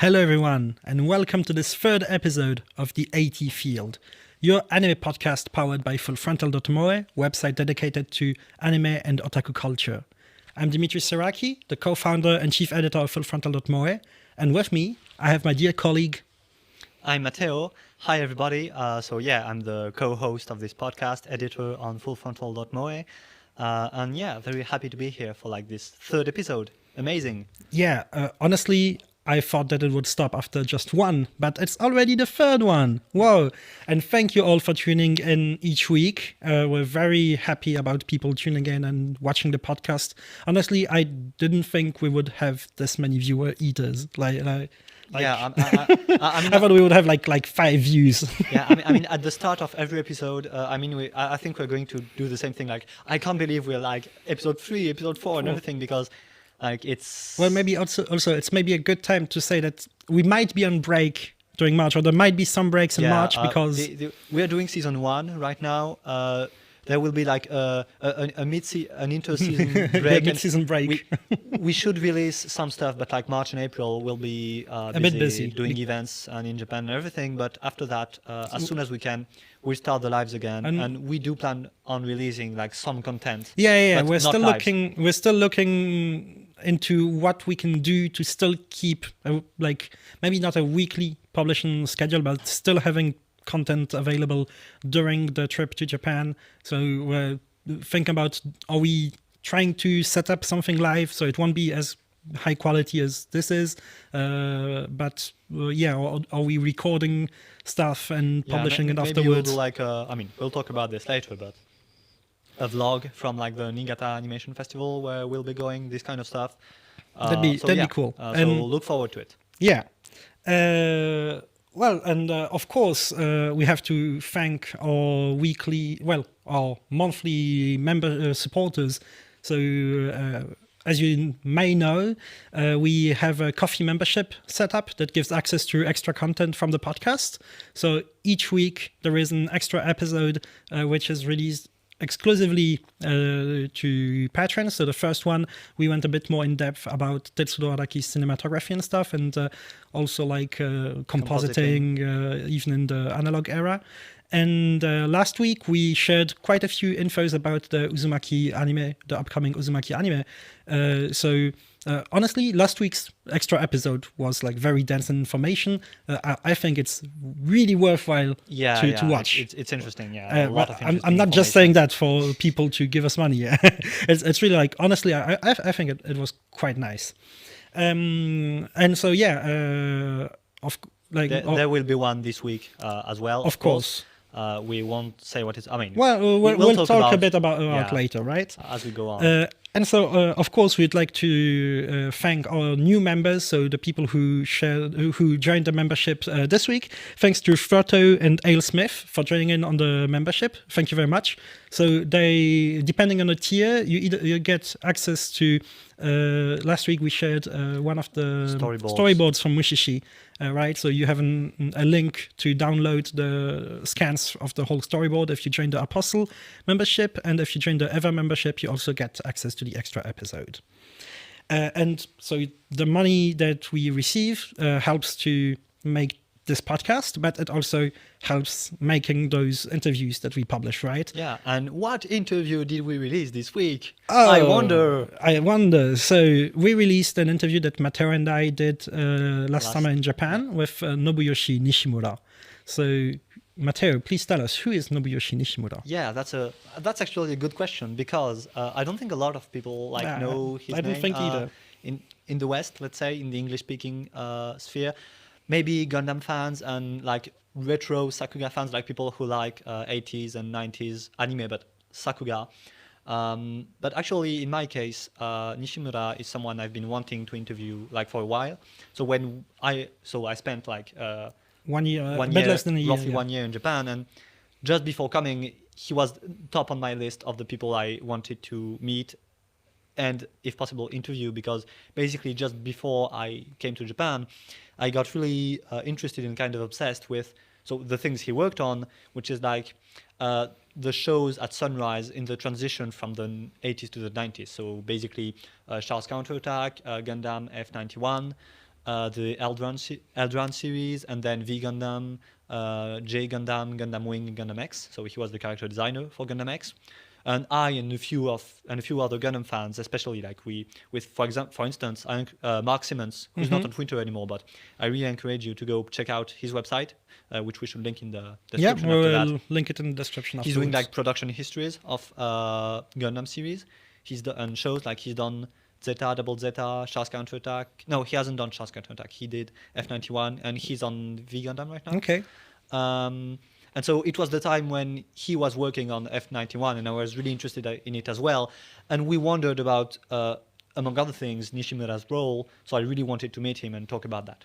Hello everyone, and welcome to this third episode of the AT Field, your anime podcast powered by fullfrontal.moe, website dedicated to anime and otaku culture. I'm Dimitri the co-founder and chief editor of fullfrontal.moe, and with me, I have my dear colleague. I'm Matteo. Hi everybody. I'm the co-host of this podcast, editor on fullfrontal.moe, and very happy to be here for this third episode. Amazing. Honestly, I thought that it would stop after just one, but it's already the third one. Whoa. And thank you all for tuning in each week. We're very happy about people tuning in and watching the podcast. Honestly, I didn't think we would have this many viewer eaters. I thought we would have like 5 views. At the start of every episode, I think we're going to do the same thing. I can't believe we're episode 3, episode 4 and everything, because maybe also it's maybe a good time to say that we might be on break during March, or there might be some breaks in March because we are doing season 1 right now. There will be an inter-season break. Mid-season break. We should release some stuff, but March and April will be a bit busy doing events and in Japan and everything. But after that, as soon as we can, we start the lives again, and we do plan on releasing some content. We're still looking into what we can do to still keep maybe not a weekly publishing schedule, but still having content available during the trip to Japan. So we're thinking about, are we trying to set up something live so it won't be as high quality as this is, or are we recording stuff and publishing it afterwards? Maybe we'll do we'll talk about this later, but a vlog from the Niigata Animation Festival where we'll be going, this kind of stuff. That'd be cool. So look forward to it. Yeah. Of course, we have to thank our monthly member supporters. So, as you may know, we have a coffee membership set up that gives access to extra content from the podcast. So each week there is an extra episode which is released exclusively to patrons. So the first one, we went a bit more in depth about Tetsudo Araki's cinematography and stuff, and also compositing even in the analog era. And last week we shared quite a few infos about the Uzumaki anime, the upcoming Uzumaki anime. Honestly, last week's extra episode was very dense in information. I think it's really worthwhile to watch. It's interesting. A lot of I'm not just saying that for people to give us money. It's really honestly, I think it was quite nice. There will be one this week as well. Of course. We won't say what it's. We'll talk a bit about later, right? As we go on. Of course, we'd like to thank our new members, so the people who joined the membership this week. Thanks to Froto and Ale Smith for joining in on the membership. Thank you very much. So they, depending on the tier, you get access to. Last week we shared one of the storyboards from Mushishi, right? So you have a link to download the scans of the whole storyboard if you join the Apostle membership, and if you join the Ever membership, you also get access to the extra episode. And so the money that we receive helps to make this podcast, but it also helps making those interviews that we publish, right? Yeah, and what interview did we release this week? I wonder. So we released an interview that Matteo and I did last summer in Japan with Nobuyoshi Nishimura. So Matteo, please tell us, who is Nobuyoshi Nishimura? Yeah, that's actually a good question, because I don't think a lot of people know his name. I don't think either. In the West, let's say, in the English-speaking sphere. Maybe Gundam fans and retro Sakuga fans, people who like 80s and 90s anime, but Sakuga. But actually, in my case, Nishimura is someone I've been wanting to interview for a while. So I spent 1 year, less than a year, roughly 1 year in Japan, and just before coming, he was top on my list of the people I wanted to meet and, if possible, interview, because basically just before I came to Japan, I got really interested and kind of obsessed with the things he worked on, which is the shows at Sunrise in the transition from the 80s to the 90s. So basically, Charles Counterattack, Gundam F91, the Eldran series, and then V Gundam, J Gundam, Gundam Wing, and Gundam X. So he was the character designer for Gundam X. And I and a few other Gundam fans, especially like for instance, Mark Simmons, who's not on Twitter anymore, but I really encourage you to go check out his website, which we should link in the description. Yeah, after we'll that. link it in the description. He's doing like production histories of Gundam series. And shows like he's done Zeta, Double Zeta, Char's Counterattack. No, he hasn't done Char's Counterattack. He did F91, and he's on V Gundam right now. Okay. And so it was the time when he was working on F91, and I was really interested in it as well. And we wondered about, among other things, Nishimura's role. So I really wanted to meet him and talk about that.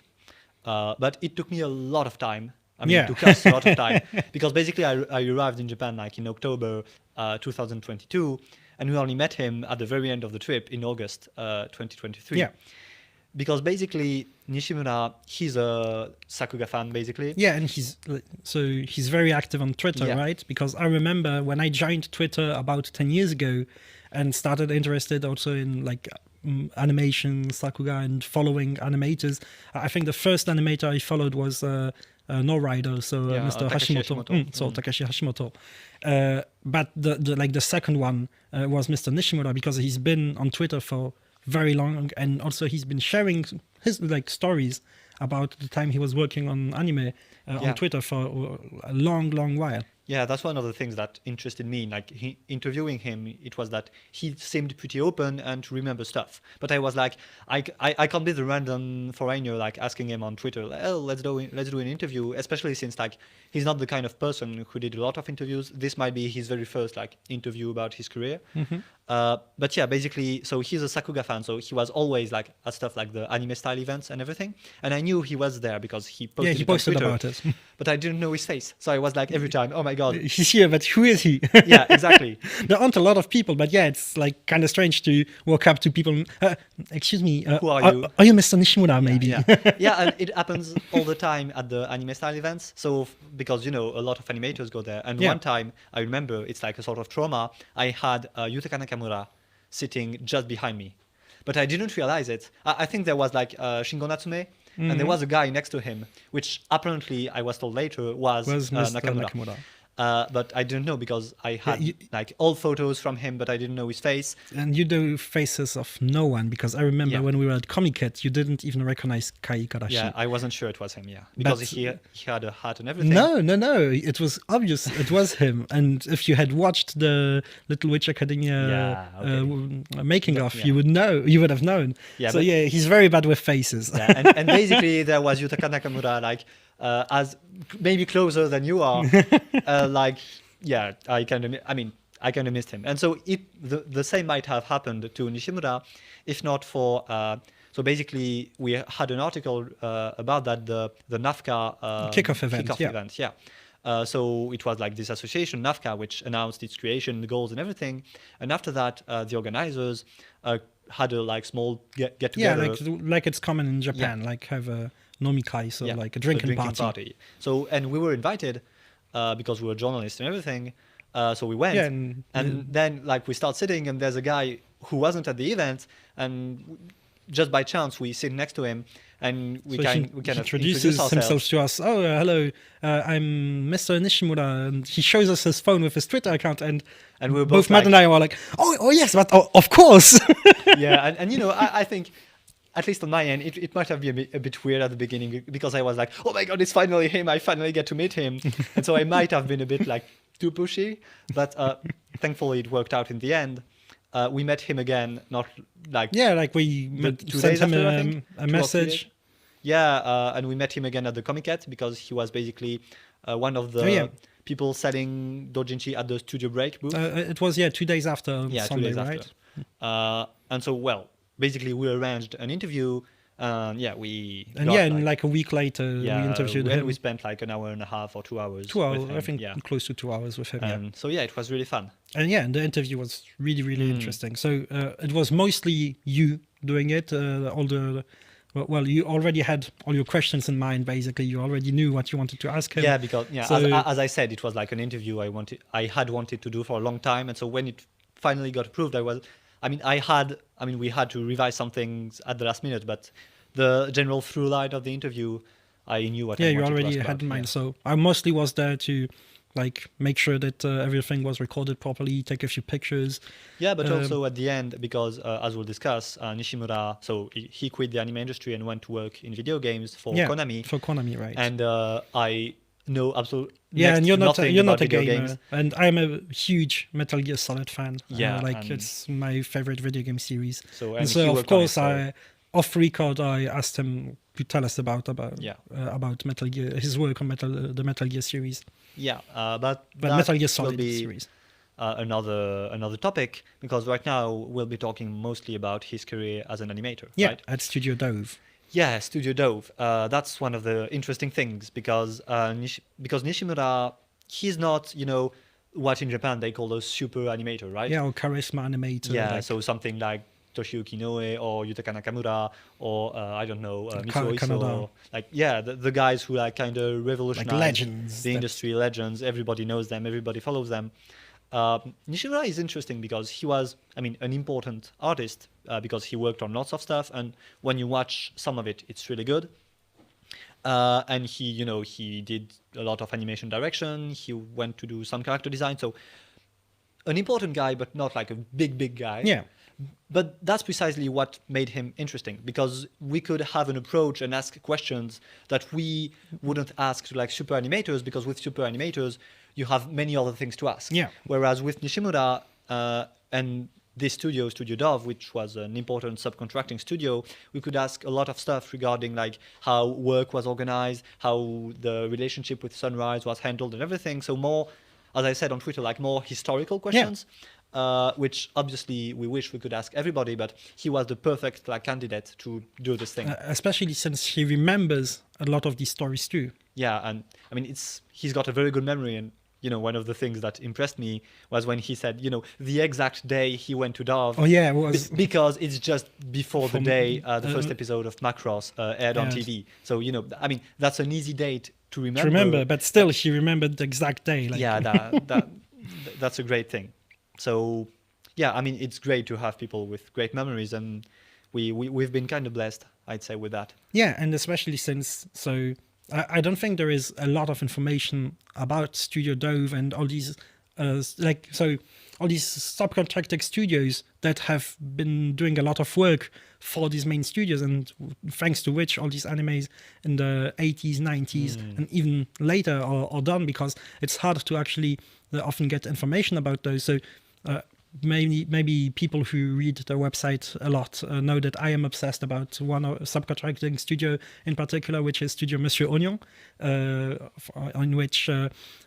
But it took me a lot of time. It took us a lot of time because basically I arrived in Japan like in October 2022, and we only met him at the very end of the trip in August 2023. Yeah. Because basically Nishimura, he's a Sakuga fan basically. Yeah, and he's very active on Twitter, right? Because I remember when I joined Twitter about 10 years ago and started interested also in like animation, Sakuga, and following animators. I think the first animator I followed was No Rider, so Mr. Hashimoto. Takeshi Hashimoto. But the second one was Mr. Nishimura, because he's been on Twitter for very long, and also he's been sharing his like stories about the time he was working on anime on Twitter for a long while. Yeah, that's one of the things that interested me. Like interviewing him, it was that he seemed pretty open and to remember stuff. But I was like, I can't be the random foreigner like asking him on Twitter, like, oh, let's do an interview. Especially since like he's not the kind of person who did a lot of interviews. This might be his very first like interview about his career. But yeah, basically, so he's a Sakuga fan. So he was always like at stuff like the anime style events and everything. And I knew he was there because he posted, posted on Twitter, about it. But I didn't know his face. So I was like every time, oh my God. He's here, but who is he? Yeah, exactly. There aren't a lot of people, but yeah, it's like kind of strange to walk up to people. Excuse me, who are you? Are you Mr. Nishimura, maybe? Yeah, and it happens all the time at the anime style events. So because, a lot of animators go there. And one time, I remember, it's like a sort of trauma, I had Yutaka Nakamura sitting just behind me. But I didn't realize it. I think there was like Shingo Natsume, and there was a guy next to him, which apparently I was told later was Mr. Nakamura. But I didn't know because I had like old photos from him, but I didn't know his face. And you know faces of no one, because I remember when we were at Comic-Con, you didn't even recognize Kai Igarashi. Yeah, I wasn't sure it was him, because he had a hat and everything. No, it was obvious it was him. And if you had watched the Little Witch Academia making of, you would have known. Yeah, he's very bad with faces. Yeah, and basically there was Yutaka Nakamura, like, as maybe closer than you are, I kind of missed him. And so the same might have happened to Nishimura, if not for. So basically, we had an article about that, the NAFCA kickoff event. So it was like this association, NAFCA, which announced its creation, the goals, and everything. And after that, the organizers had a like small get together. Yeah, like it's common in Japan, like have a nomikai, so like a drinking party. So, and we were invited because we were journalists and everything. So we went, and then like we start sitting, and there's a guy who wasn't at the event, and just by chance we sit next to him, and we kind of introduce himself to us. Oh, hello, I'm Mr. Nishimura, and he shows us his phone with his Twitter account, and we were both Matt and I were like, oh yes, but of course. Yeah, and I think, at least on my end, it might have been a bit weird at the beginning, because I was like, oh my God, it's finally him. I finally get to meet him. And so I might have been a bit like too pushy, but thankfully it worked out in the end. We met him again, not like... Yeah, like we sent him a message. Yeah, and we met him again at the Comic-Con, because he was basically one of the people selling doujinshi at the Studio Break booth. It was, 2 days after Sunday, 2 days right? After. And so, basically we arranged an interview. And like a week later, we interviewed him. And we spent like an hour and a half or 2 hours. 2 hours, with him. I think, close to 2 hours with him. So it was really fun. And and the interview was really, really interesting. So it was mostly you doing it. You already had all your questions in mind. Basically, you already knew what you wanted to ask him. Yeah, because as I said, it was like an interview I had wanted to do for a long time. And so when it finally got approved, we had to revise some things at the last minute, but the general through line of the interview, I knew what I Yeah, you wanted to already ask had about. in mind. Yeah. So I mostly was there to like make sure that everything was recorded properly, take a few pictures. Yeah, but also at the end, because as we'll discuss, Nishimura, so he quit the anime industry and went to work in video games for Konami. For Konami, right? And I know absolutely and you're not nothing you're about not a video gamer, games. and I'm a huge Metal Gear Solid fan. Yeah, it's my favorite video game series. So and he so of worked on course, it, off record, I asked him to tell us about Metal Gear, his work on the Metal Gear series. Yeah, but Metal Gear will Solid be series. another topic, because right now we'll be talking mostly about his career as an animator. Yeah, right? at Studio Dove. Yeah, Studio Dove. That's one of the interesting things, because Nishimura, he's not, what in Japan they call a super animator, right? Yeah, or charisma animator. Yeah, so something like Toshiyuki Inoue or Yutaka Nakamura or I don't know, Mitsuo Iso. Like, yeah, the guys who like kind of revolutionized legends, the industry, legends. Everybody knows them, everybody follows them. Nishimura is interesting because he was, an important artist because he worked on lots of stuff, and when you watch some of it, it's really good. And he did a lot of animation direction. He went to do some character design. So an important guy, but not like a big guy. Yeah. But that's precisely what made him interesting, because we could have an approach and ask questions that we wouldn't ask to like super animators, because with super animators, you have many other things to ask. Yeah. Whereas with Nishimura and this studio, Studio Dove, which was an important subcontracting studio, we could ask a lot of stuff regarding like how work was organized, how the relationship with Sunrise was handled and everything. So more, as I said on Twitter, like more historical questions. Yeah. Which obviously we wish we could ask everybody, but he was the perfect candidate to do this thing. Especially since he remembers a lot of these stories too. Yeah, and he's got a very good memory, and one of the things that impressed me was when he said, the exact day he went to Dove. Oh yeah, it was because it's just before the day the first episode of Macross aired on TV. So that's an easy date to remember. But still, he remembered the exact day. Like. Yeah, that's a great thing. So, yeah, it's great to have people with great memories, and we've been kind of blessed, I'd say, with that. Yeah, and especially since, I don't think there is a lot of information about Studio Dove and all these, all these subcontracted studios that have been doing a lot of work for these main studios, and thanks to which all these animes in the 80s, 90s, and even later are done, because it's hard to actually often get information about those. So maybe people who read the website a lot know that I am obsessed about one subcontracting studio in particular, which is Studio Monsieur Oignon, in which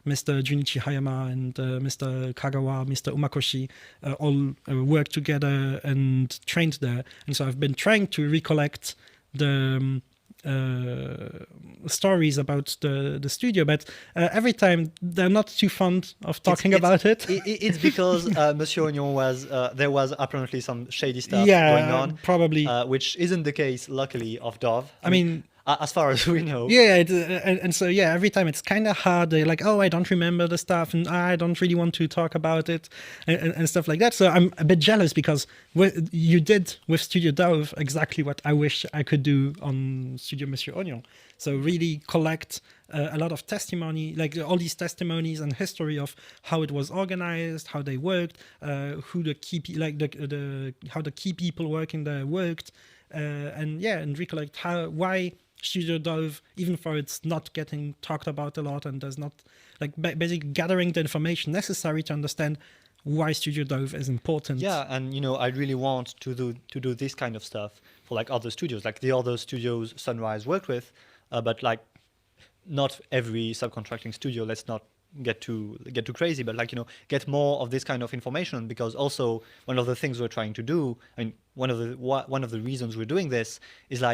Mr. Junichi Hayama and Mr. Kagawa, Mr. Umakoshi all worked together and trained there. And so I've been trying to recollect the stories about the studio, but every time they're not too fond of talking about it. It's because Monsieur Oignon was there was apparently some shady stuff going on, probably, which isn't the case, luckily, of Dove. As far as we know. Yeah, and so every time it's kind of hard. They're like, oh, I don't remember the stuff, and I don't really want to talk about it, and stuff like that. So I'm a bit jealous, because you did with Studio Dove exactly what I wish I could do on Studio Monsieur Oignon. So really collect a lot of testimony, like all these testimonies and history of how it was organized, how they worked, who the key how the key people working there worked, and recollect why Studio Dove, even though it's not getting talked about a lot, and there's not basically gathering the information necessary to understand why Studio Dove is important. Yeah, and I really want to do this kind of stuff for like other studios, like the other studios Sunrise worked with, but like not every subcontracting studio. Let's not get too crazy, but get more of this kind of information, because also one of the things we're trying to do, one of the reasons we're doing this is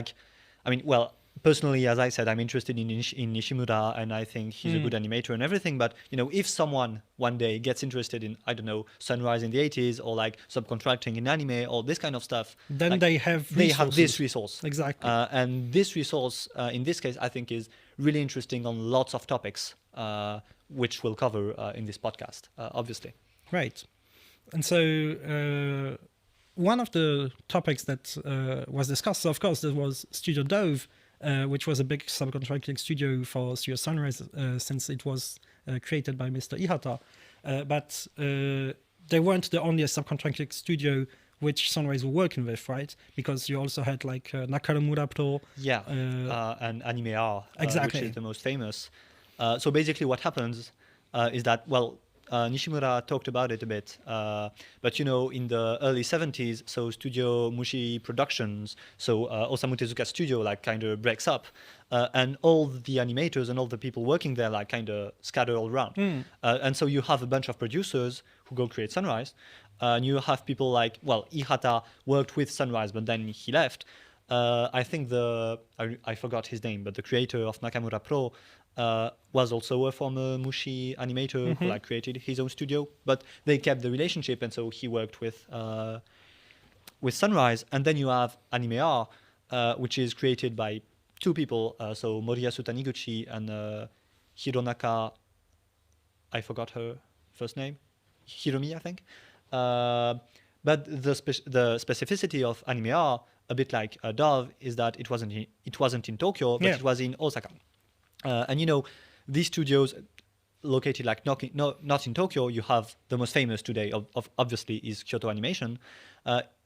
personally, as I said, I'm interested in Nishimura, and I think he's a good animator and everything. But if someone one day gets interested in, I don't know, Sunrise in the 80s, or like subcontracting in anime, or this kind of stuff, then they have this resource. Exactly. And this resource, in this case, I think is really interesting on lots of topics, which we'll cover in this podcast, obviously. Right. And so one of the topics that was discussed, so of course, there was Studio Dove, which was a big subcontracting studio for Studio Sunrise since it was created by Mr. Ihata. But they weren't the only subcontracting studio which Sunrise were working with, right? Because you also had like Nakamura Pro. Yeah, and Anime R, exactly. which is the most famous. So basically what happens is that, well, Nishimura talked about it a bit, but you know, in the early 70s, so Studio Mushi Productions, so Osamu Tezuka's studio, like kind of breaks up, and all the animators and all the people working there like kind of scatter all around. And so you have a bunch of producers who go create Sunrise, and you have people like, well, Ihata worked with Sunrise, but then he left. I think I forgot his name, but the creator of Nakamura Pro was also a former Mushi animator who like created his own studio, but they kept the relationship, and so he worked with Sunrise. And then you have Anime R, which is created by two people, so Moriyasu Taniguchi and Hironaka, I forgot her first name, Hiromi, I think. But the specificity of Anime R, a bit like Dove, is that it wasn't in Tokyo, but it was in Osaka. And you know, these studios located like not in Tokyo, you have the most famous today of obviously is Kyoto Animation.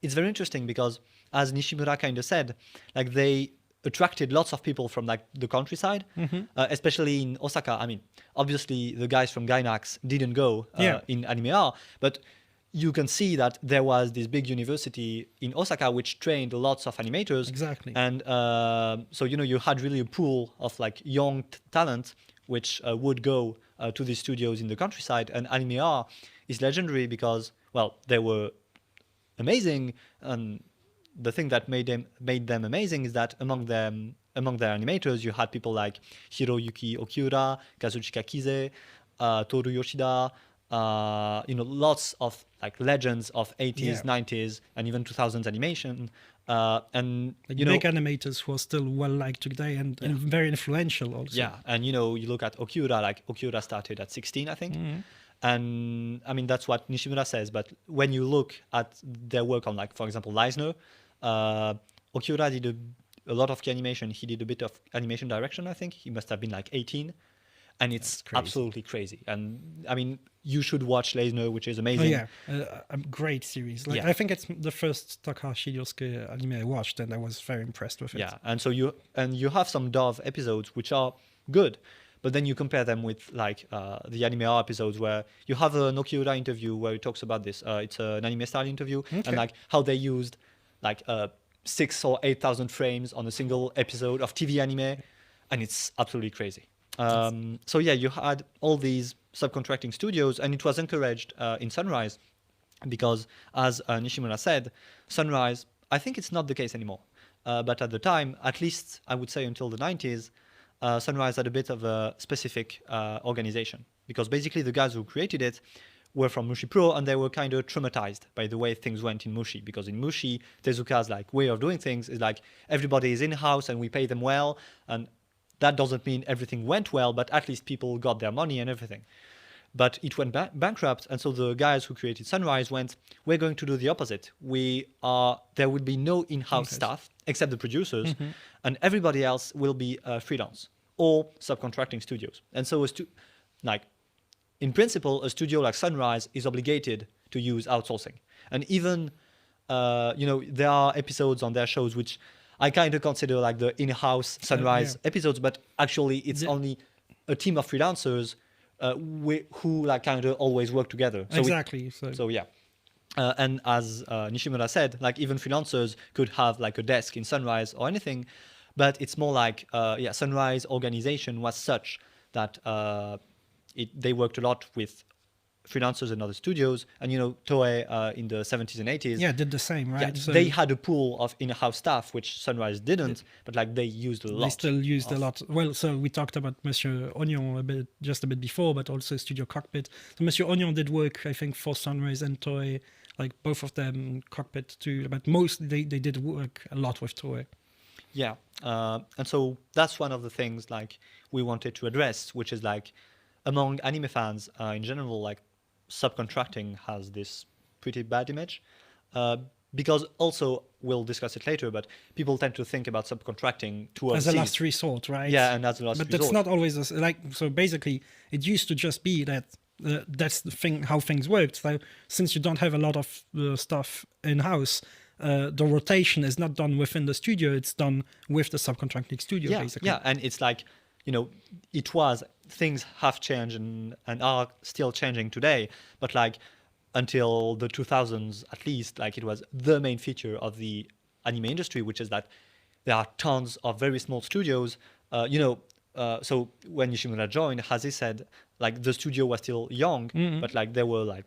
It's very interesting because, as Nishimura kind of said, like they attracted lots of people from like the countryside, especially in Osaka. I mean, obviously the guys from Gainax didn't go in Anime R, but you can see that there was this big university in Osaka which trained lots of animators. Exactly. And so, you know, you had really a pool of like young talent which would go to these studios in the countryside. And Anime R is legendary because, well, they were amazing. And the thing that made them amazing is that among their animators, you had people like Hiroyuki Okiura, Kazuchika Kize, Toru Yoshida, you know, lots of like legends of 80s, 90s, and even 2000s animation. And like you know, big animators who are still well liked today and very influential also. Yeah, and you know, you look at Okiura, like Okiura started at 16, I think. And I mean, that's what Nishimura says. But when you look at their work on, like, for example, Leisner, Okiura did a lot of key animation. He did a bit of animation direction, I think. He must have been like 18. And it's absolutely crazy. And I mean, you should watch Leisner, which is amazing. A great series. Like, I think it's the first Takahashi Yosuke anime I watched, and I was very impressed with it. Yeah, and so you have some Dove episodes which are good, but then you compare them with like the Anime R episodes where you have a Nokiura interview where he talks about this. It's an anime style interview, and like how they used like 6,000 or 8,000 frames on a single episode of TV anime, and it's absolutely crazy. So yeah, you had all these subcontracting studios, and it was encouraged in Sunrise because, as Nishimura said, Sunrise, I think it's not the case anymore, but at the time, at least I would say until the 90s, Sunrise had a bit of a specific organization, because basically the guys who created it were from Mushi Pro, and they were kind of traumatized by the way things went in Mushi, because in Mushi, Tezuka's like way of doing things is like everybody is in-house and we pay them well, and that doesn't mean everything went well, but at least people got their money and everything. But it went bankrupt, and so the guys who created Sunrise went, we're going to do the opposite. There would be no in-house staff except the producers, and everybody else will be freelance or subcontracting studios. And so in principle, a studio like Sunrise is obligated to use outsourcing. And even, you know, there are episodes on their shows which I kind of consider like the in-house Sunrise episodes, but actually it's only a team of freelancers who like kind of always work together. So yeah. And as Nishimura said, like even freelancers could have like a desk in Sunrise or anything, but it's more like Sunrise organization was such that they worked a lot with freelancers and other studios, and you know, Toei in the 70s and 80s did the same, right? Yeah, so they had a pool of in-house staff which Sunrise didn't, but like they used a lot. They still used a lot. Well, so we talked about Monsieur Onion just a bit before, but also Studio Cockpit. So Monsieur Onion did work, I think, for Sunrise and Toei, like both of them, Cockpit too, but mostly they did work a lot with Toei. Yeah, and so that's one of the things like we wanted to address, which is like among anime fans in general, like subcontracting has this pretty bad image because also we'll discuss it later, but people tend to think about subcontracting to as a last resort, right? Yeah, and as a last but resort. that's not always like. So basically, it used to just be that that's the thing how things worked. So since you don't have a lot of stuff in house, the rotation is not done within the studio; it's done with the subcontracting studio, Yeah, basically. yeah, and it's like, things have changed and are still changing today, but like until the 2000s at least, like it was the main feature of the anime industry, which is that there are tons of very small studios. So when Nishimura joined, as he said, like the studio was still young, but like there were like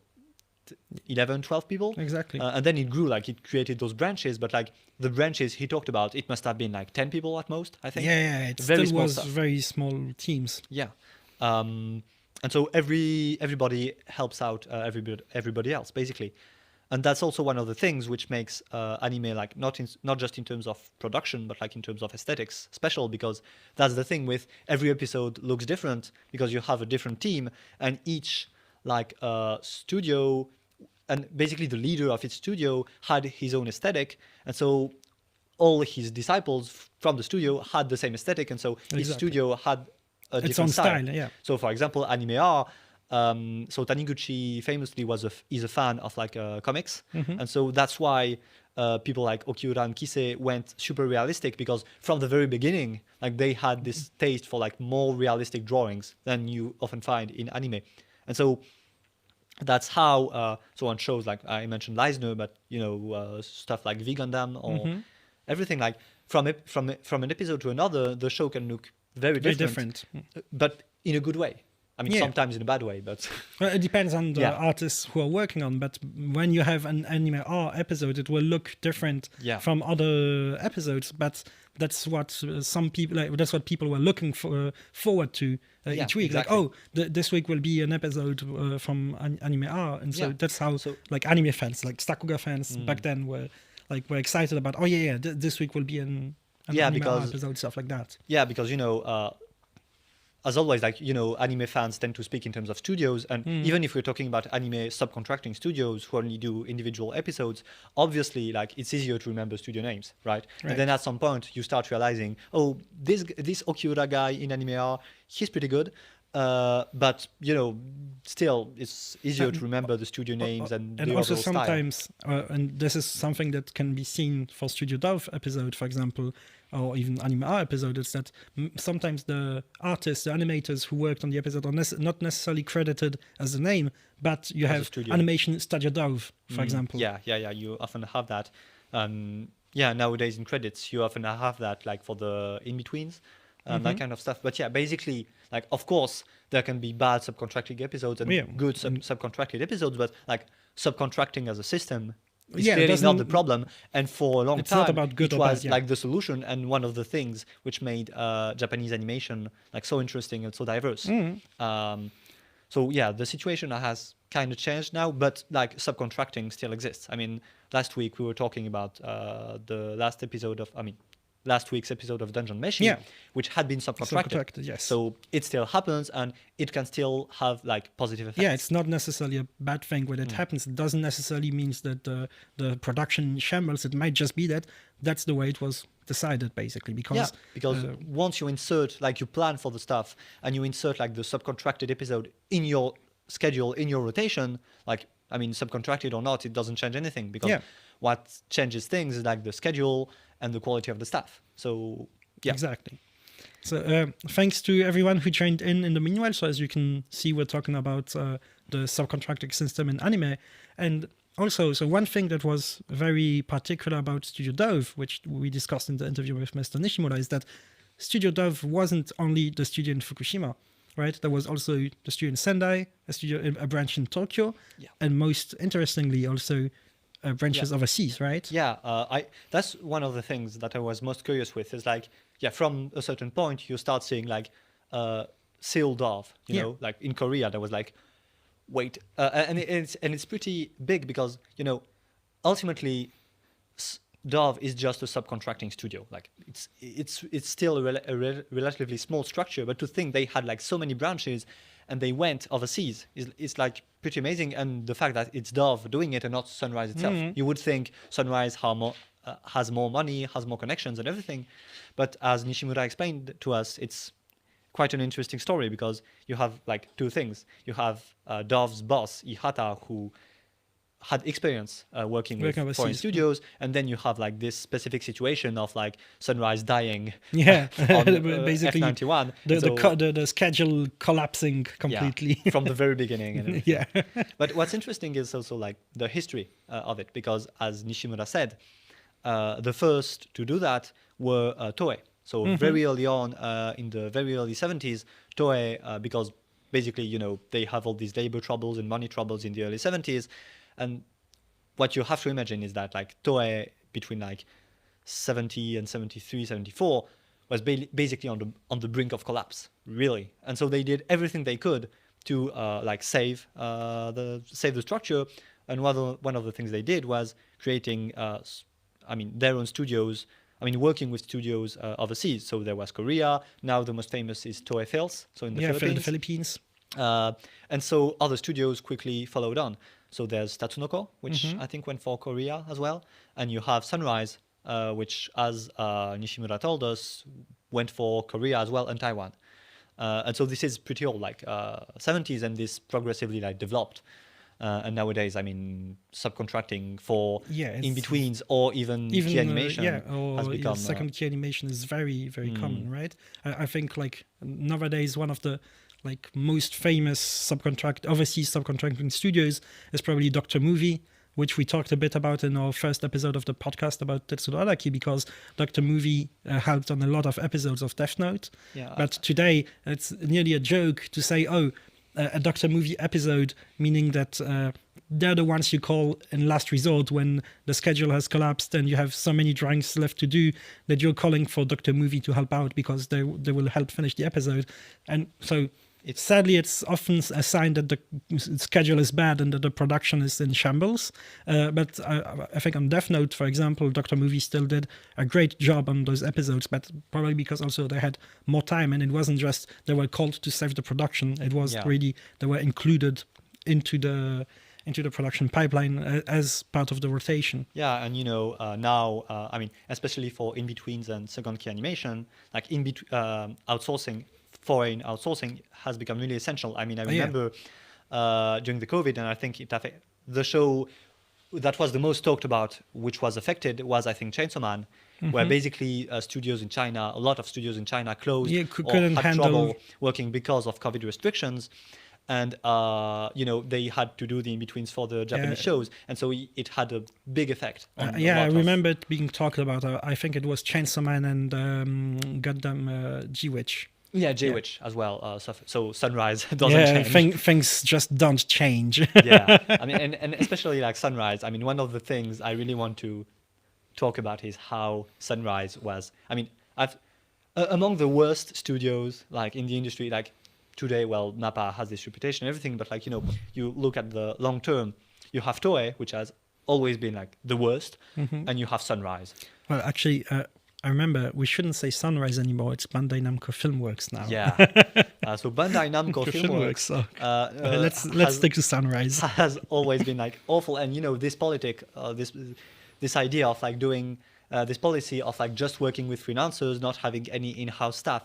11, 12 people. Exactly. And then it grew, like it created those branches, but like the branches he talked about, it must have been like 10 people at most, I think. Yeah, it Very still small was stuff. very small teams. Yeah. And so everybody helps out everybody else, basically. And that's also one of the things which makes anime like not just in terms of production, but like in terms of aesthetics special, because that's the thing with every episode looks different because you have a different team, and each like studio and basically the leader of its studio had his own aesthetic, and so all his disciples from the studio had the same aesthetic, and so each studio had a Its different own style, yeah. So for example, Anime R, so Taniguchi famously is a fan of like comics, and so that's why people like Okiura and Kise went super realistic, because from the very beginning, like they had this taste for like more realistic drawings than you often find in anime, and so that's how so on shows like I mentioned Leisner, but stuff like V Gundam or everything, like from an episode to another, the show can look very different, but in a good way. I mean, sometimes in a bad way, but well, it depends on the artists who are working on. But when you have an anime R episode, it will look different from other episodes. But that's what some people that's what people were looking forward to each week. Exactly. Like, this week will be an episode from anime R, and so that's how like anime fans, like Sakuga fans back then were excited about. This week will be an anime R episode, stuff like that. Yeah, because as always, like, anime fans tend to speak in terms of studios. And even if we're talking about anime subcontracting studios who only do individual episodes, obviously, like, it's easier to remember studio names, right? And then at some point, you start realizing, this Okiura guy in Anime R, he's pretty good. But, still, it's easier to remember the studio names and the also overall sometimes, and this is something that can be seen for Studio Dove episode, for example, or even Anime R episode, is that sometimes the artists, the animators who worked on the episode are not necessarily credited as the name, but you have Animation Studio Dove, for example. Yeah, you often have that. Nowadays in credits, you often have that, like, for the in-betweens. That kind of stuff. But yeah, basically, like, of course, there can be bad subcontracting episodes and good subcontracted episodes, but like subcontracting as a system is clearly not the problem. And for a long time, not about good it or was bad, like the solution and one of the things which made Japanese animation like so interesting and so diverse. So yeah, the situation has kind of changed now, but like subcontracting still exists. I mean, last week we were talking about last week's episode of Dungeon Meshi, which had been subcontracted. Yes. So it still happens, and it can still have like positive effects. Yeah, it's not necessarily a bad thing when it happens. It doesn't necessarily mean that the production shambles. It might just be that that's the way it was decided, basically. Because once you insert, like, you plan for the stuff and you insert like the subcontracted episode in your schedule, in your rotation, like, I mean, subcontracted or not, it doesn't change anything, because what changes things is like the schedule and the quality of the staff. So exactly. So thanks to everyone who joined in the meanwhile. So as you can see, we're talking about the subcontracting system in anime. And also, so one thing that was very particular about Studio Dove, which we discussed in the interview with Mr. Nishimura, is that Studio Dove wasn't only the studio in Fukushima, right? There was also the studio in Sendai, a branch in Tokyo, and most interestingly also branches overseas, right? That's one of the things that I was most curious with, is like, from a certain point you start seeing like Seoul Dove, know, like in Korea there was like, wait, and it's pretty big, because ultimately Dove is just a subcontracting studio. Like, it's still a relatively small structure, but to think they had like so many branches and they went overseas. It's like pretty amazing. And the fact that it's Dove doing it and not Sunrise itself. You would think Sunrise has more money, has more connections and everything. But as Nishimura explained to us, it's quite an interesting story because you have like two things. You have Dove's boss, Ihata, who had experience working with foreign studios, and then you have like this specific situation of like Sunrise dying on basically F91. The schedule collapsing completely from the very beginning. And yeah. But what's interesting is also like the history of it, because as Nishimura said, the first to do that were Toei. So very early on, in the very early 70s, Toei, because basically, you know, they have all these labor troubles and money troubles in the early 70s. And what you have to imagine is that like Toei between like 70 and 73, 74 was basically on the brink of collapse, really. And so they did everything they could to like save the structure. And one of the things they did was creating, their own studios. Working with studios overseas. So there was Korea. Now the most famous is Toei Films, so in the Philippines. And so other studios quickly followed on. So there's Tatsunoko, which I think went for Korea as well. And you have Sunrise, which, as Nishimura told us, went for Korea as well and Taiwan. And so this is pretty old, like 70s, and this progressively like developed. And nowadays, subcontracting for in-betweens or even key animation has become... second key animation is very, very common, right? I think like nowadays one of the like most famous overseas subcontracting studios is probably Dr. Movie, which we talked a bit about in our first episode of the podcast about Tetsuro Araki, because Dr. Movie helped on a lot of episodes of Death Note. Yeah, but today it's nearly a joke to say, a Dr. Movie episode, meaning that they're the ones you call in last resort when the schedule has collapsed and you have so many drawings left to do that you're calling for Dr. Movie to help out because they will help finish the episode. And so sadly, it's often a sign that the schedule is bad and that the production is in shambles. But I think on Death Note, for example, Dr. Movie still did a great job on those episodes, but probably because also they had more time, and it wasn't just they were called to save the production. It was really they were included into the production pipeline as part of the rotation. Yeah, and now, especially for in-betweens and second key animation, like outsourcing, foreign outsourcing has become really essential. I remember during the COVID, and I think the show that was the most talked about, which was affected, was I think Chainsaw Man, where basically studios in China, a lot of studios in China closed or had trouble working because of COVID restrictions. And, they had to do the in-betweens for the Japanese shows. And so it had a big effect. I remember it being talked about. I think it was Chainsaw Man and Gundam G-Witch. Yeah, J-Witch as well. So Sunrise doesn't change. Things just don't change. And especially like Sunrise. One of the things I really want to talk about is how Sunrise was. Among the worst studios like in the industry, like today, well, Nappa has this reputation and everything, but you look at the long term, you have Toei, which has always been like the worst, and you have Sunrise. Well, actually, I remember we shouldn't say Sunrise anymore. It's Bandai Namco Filmworks now. Yeah. So Bandai Namco Filmworks. Let's stick to Sunrise. Has always been like awful, and this this idea of like doing this policy of like just working with freelancers, not having any in-house staff.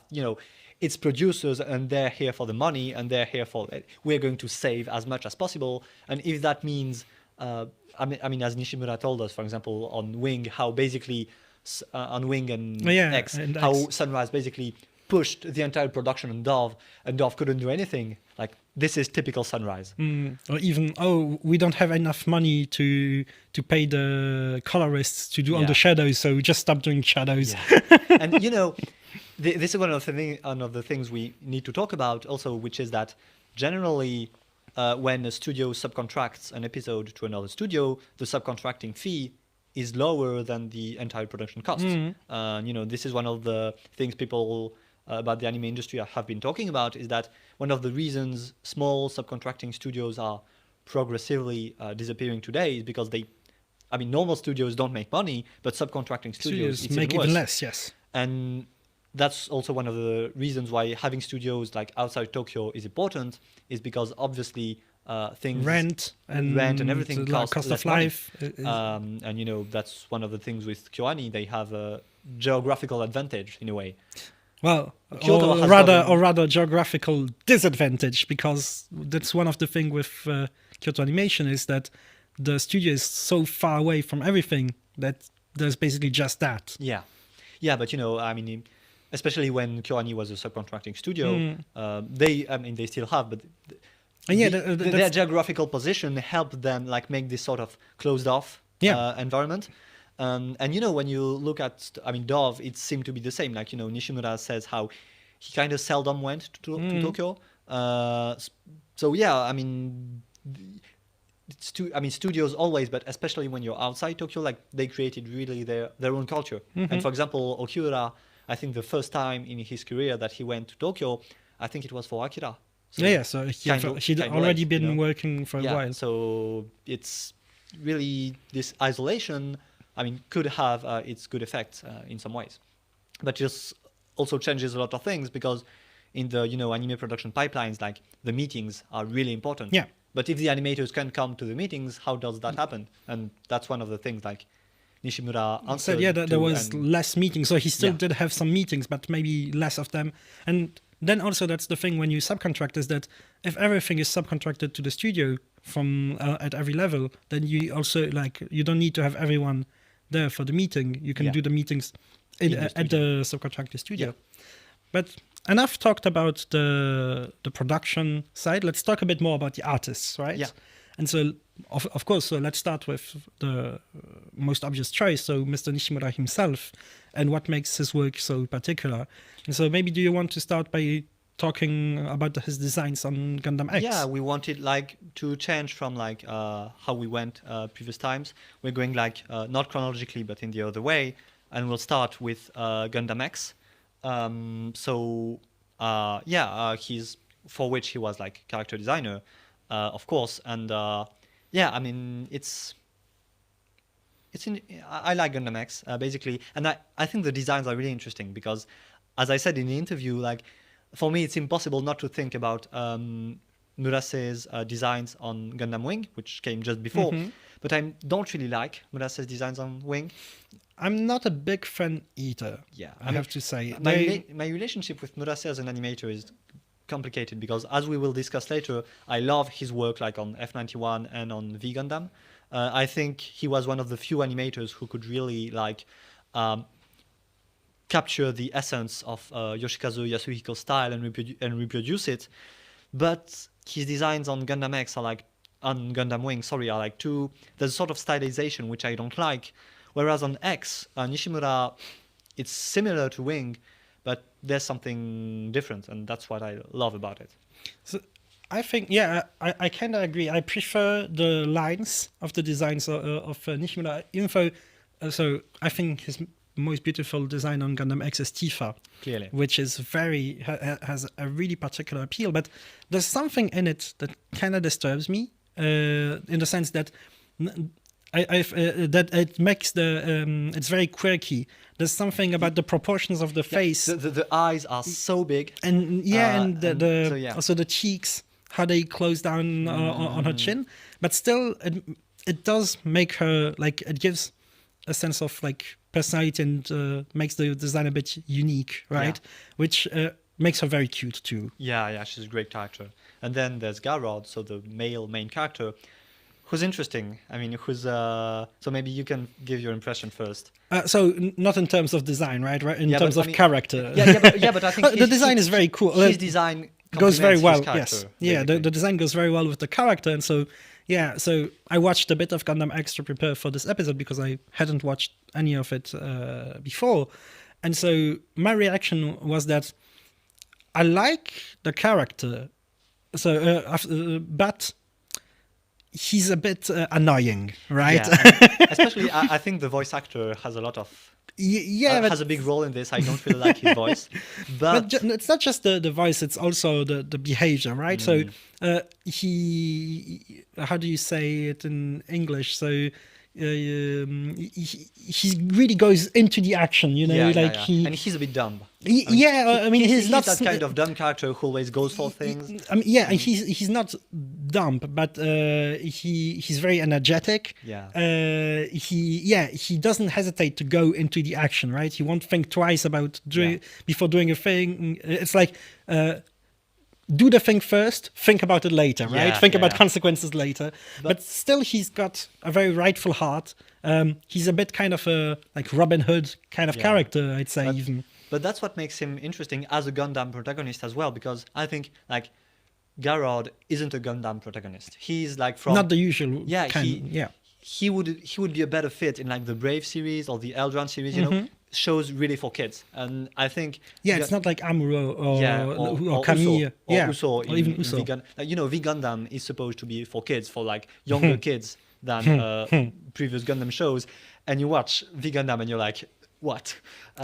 It's producers, and they're here for the money, and they're here for we're going to save as much as possible, and if that means, as Nishimura told us, for example, on Wing, how basically. On Wing and X, how Sunrise basically pushed the entire production on Dove, and Dove couldn't do anything. Like, this is typical Sunrise. Or even, we don't have enough money to pay the colorists to do all the shadows, so we just stop doing shadows. Yeah. And this is one of the things we need to talk about also, which is that generally when a studio subcontracts an episode to another studio, the subcontracting fee is lower than the entire production cost. This is one of the things people about the anime industry have been talking about, is that one of the reasons small subcontracting studios are progressively disappearing today is because normal studios don't make money, but subcontracting studios it's make even even worse. less, yes. And that's also one of the reasons why having studios like outside Tokyo is important, is because obviously things rent and everything cost cost less of money. life. And you know, that's one of the things with KyoAni. They have a geographical advantage in a way. Well, Kyoto has or rather geographical disadvantage, because that's one of the thing with Kyoto Animation, is that the studio is so far away from everything that there's basically just that. Yeah, yeah, but you know, I mean, especially when KyoAni was a subcontracting studio, they still have, but And yeah, their geographical position helped them like make this sort of closed off environment. And you know, when you look at, I mean, Dove, it seemed to be the same. Like, you know, Nishimura says how he kind of seldom went to Tokyo. So yeah, I mean, studios always, but especially when you're outside Tokyo, like they created really their own culture. And for example, Okiura, I think the first time in his career that he went to Tokyo, I think it was for Akira. So so he'd already been working for a while. So it's really this isolation, I mean, could have its good effects in some ways, but just also changes a lot of things, because in the, you know, anime production pipelines, like the meetings are really important. Yeah. But if the animators can't come to the meetings, how does that happen? And that's one of the things like Nishimura answered. So there was less meetings. So he still did have some meetings, but maybe less of them. And then also that's the thing when you subcontract, is that if everything is subcontracted to the studio from at every level, then you also like, you don't need to have everyone there for the meeting. You can do the meetings at the subcontracted studio. Yeah. But enough talked about the production side. Let's talk a bit more about the artists, right? Yeah. And so, of course, so let's start with the most obvious choice, so Mr. Nishimura himself, and what makes his work so particular. And so maybe do you want to start by talking about his designs on Gundam X? Yeah, we wanted like to change from like how we went previous times. We're going like not chronologically, but in the other way. And we'll start with Gundam X. He's, for which he was like character designer, of course. And I mean, I like Gundam X basically, and I think the designs are really interesting because, as I said in the interview, like for me it's impossible not to think about Murase's designs on Gundam Wing, which came just before. But I don't really like Murase's designs on Wing. I'm not a big fan either. Yeah, I have to say. My relationship with Murase as an animator is complicated because, as we will discuss later, I love his work like on F91 and on V Gundam. I think he was one of the few animators who could really like capture the essence of Yoshikazu Yasuhiko's style and reproduce it. But his designs on Gundam X are like, on Gundam Wing, are like too, there's a sort of stylization which I don't like. Whereas on X, Nishimura, it's similar to Wing, but there's something different, and that's what I love about it. So I think, I kind of agree. I prefer the lines of the designs of Nishimura. So I think his most beautiful design on Gundam X is Tifa, clearly, which is has a really particular appeal. But there's something in it that kind of disturbs me, in the sense that that it makes it's very quirky. There's something about the proportions of the face. The eyes are so big, and also the cheeks, how they close down on her chin. But still, it does make her like, it gives a sense of like personality and makes the design a bit unique, right? Yeah. Which makes her very cute too. Yeah, she's a great character. And then there's Garrod, so the male main character, who's interesting. I mean, so maybe you can give your impression first. So not in terms of design, right? In terms of character. But I think the design is very cool. His design goes very well. Yes. Yeah, the design goes very well with the character, and so so I watched a bit of Gundam X to prepare for this episode because I hadn't watched any of it before, and so my reaction was that I like the character, but he's a bit annoying, right? Yeah, especially, I think the voice actor has a lot of has a big role in this. I don't really like his voice, but it's not just the voice; it's also the behavior, right? So he, how do you say it in English? So he really goes into the action, you know, and he's a bit dumb. I mean, he's not that kind of dumb character who always goes for things. I mean, yeah, he's not dumb, but he's very energetic. Yeah. He doesn't hesitate to go into the action, right? He won't think twice about before doing a thing. It's like do the thing first, think about it later, right? Yeah, Think yeah, about yeah. consequences later. But still, he's got a very rightful heart. He's a bit kind of a like Robin Hood kind of character, I'd say, even. But that's what makes him interesting as a Gundam protagonist as well, because I think like Garrod isn't a Gundam protagonist. He's like from Not the usual he would be a better fit in like the Brave series or the Eldron series, you know, shows really for kids. And I think it's not like Amuro or Camille Uso or even Uso. Like, you know, V Gundam is supposed to be for kids, for like younger kids than previous Gundam shows, and you watch V Gundam and you're like, what?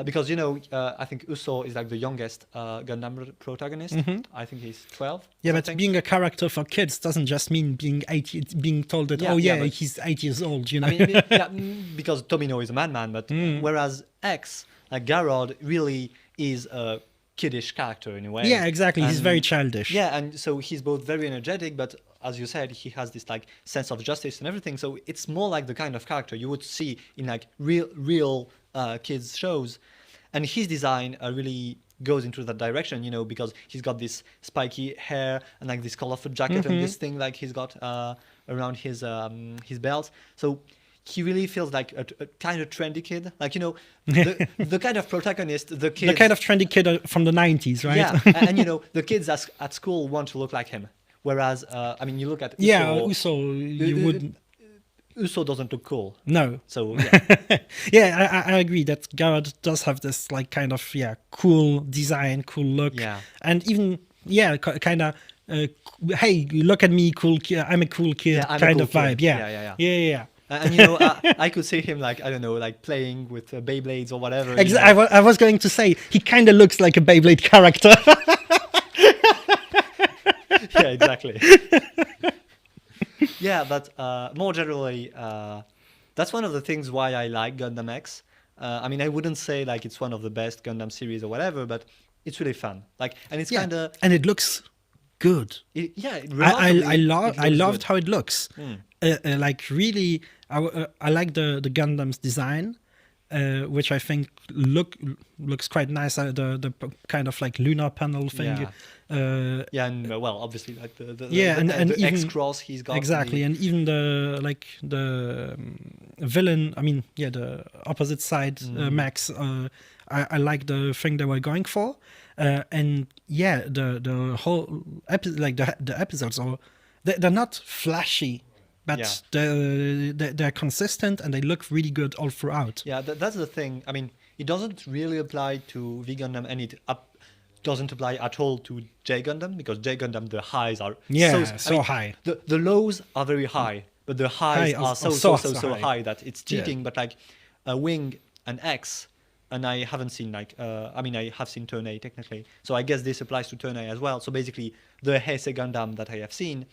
Because, you know, I think Uso is like the youngest Gundam protagonist. I think he's 12. Yeah, something. but being a character for kids doesn't just mean being told that, he's 8 years old, you know? I mean, because Tomino is a madman, but whereas X, like Garrod, really is a kiddish character in a way. Yeah, exactly. He's very childish. Yeah, and so he's both very energetic, but as you said, he has this like sense of justice and everything. So it's more like the kind of character you would see in like real kids shows, and his design really goes into that direction, you know, because he's got this spiky hair and like this colorful jacket and this thing like he's got around his belt. So he really feels like a kind of trendy kid, like, you know, the kind of protagonist the kids, the kind of trendy kid from the 90s, right? Yeah, and you know, the kids at school want to look like him. Whereas, I mean, you look at Uso, Uso, you wouldn't. Uso doesn't look cool. No. So yeah, I agree that Garrod does have this like kind of cool design, cool look, and even kind of hey, look at me, cool kid. I'm a cool kid kind of vibe. Yeah. And you know, I could see him like, I don't know, like playing with Beyblades or whatever. I was going to say he kind of looks like a Beyblade character. Yeah, exactly. Yeah, but more generally, that's one of the things why I like Gundam X. I mean, I wouldn't say like it's one of the best Gundam series or whatever, but it's really fun. Like, and it's kind of, and it looks good. I loved how it looks. Like really, I like the Gundam's design. Which I think looks quite nice. The kind of like lunar panel thing. And well, obviously like the even X cross he's got. Exactly, and even the villain. I mean, the opposite side, Max. I like the thing they were going for, and the whole the episodes they're not flashy. But they're consistent and they look really good all throughout. Yeah, that's the thing. I mean, it doesn't really apply to V Gundam, and it doesn't apply at all to J Gundam, because J Gundam, the highs are so high. The lows are very high, but the highs are so high that it's cheating. But like Wing and X, and I haven't seen like I have seen Turn A technically, so I guess this applies to Turn A as well. So basically, the Heisei Gundam that I have seen,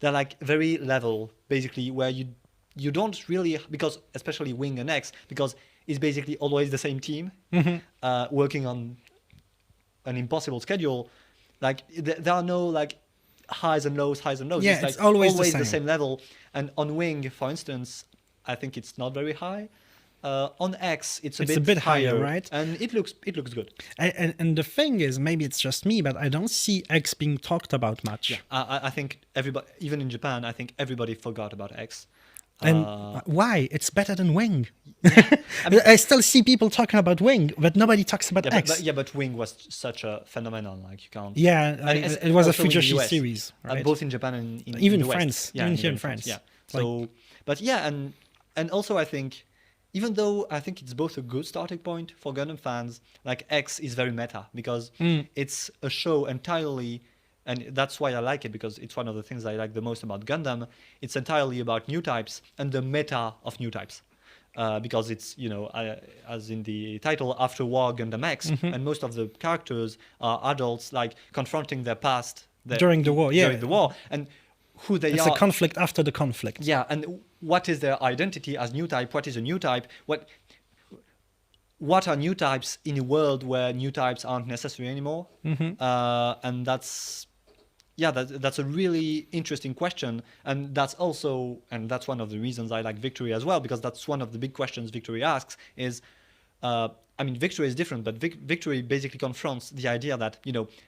they're like very level, basically, where you don't really, because especially Wing and X, because it's basically always the same team working on an impossible schedule. Like there are no like highs and lows. Yeah, it's like always the same level. And on Wing, for instance, I think it's not very high. On X, it's a bit higher, right? And it looks good. And the thing is, maybe it's just me, but I don't see X being talked about much. Yeah, I think everybody, even in Japan, I think everybody forgot about X. And why? It's better than Wing. I mean, I still see people talking about Wing, but nobody talks about X. But Wing was such a phenomenon, like you can't. Yeah, it was a Fujoshi series, right? Both in Japan and even in the France. West. Yeah, even here in France. Yeah. So, but yeah, and also I think, even though I think it's both a good starting point for Gundam fans, like X is very meta, because it's a show entirely, and that's why I like it, because it's one of the things I like the most about Gundam. It's entirely about new types and the meta of new types. Because it's, you know, as in the title, After War Gundam X, and most of the characters are adults, like confronting their past during the war, and who they are. It's a conflict after the conflict. Yeah, and what is their identity as new type? What is a new type? what are new types in a world where new types aren't necessary anymore? And that's a really interesting question, and that's one of the reasons I like Victory as well, because that's one of the big questions Victory asks is, Victory is different, but Victory basically confronts the idea that,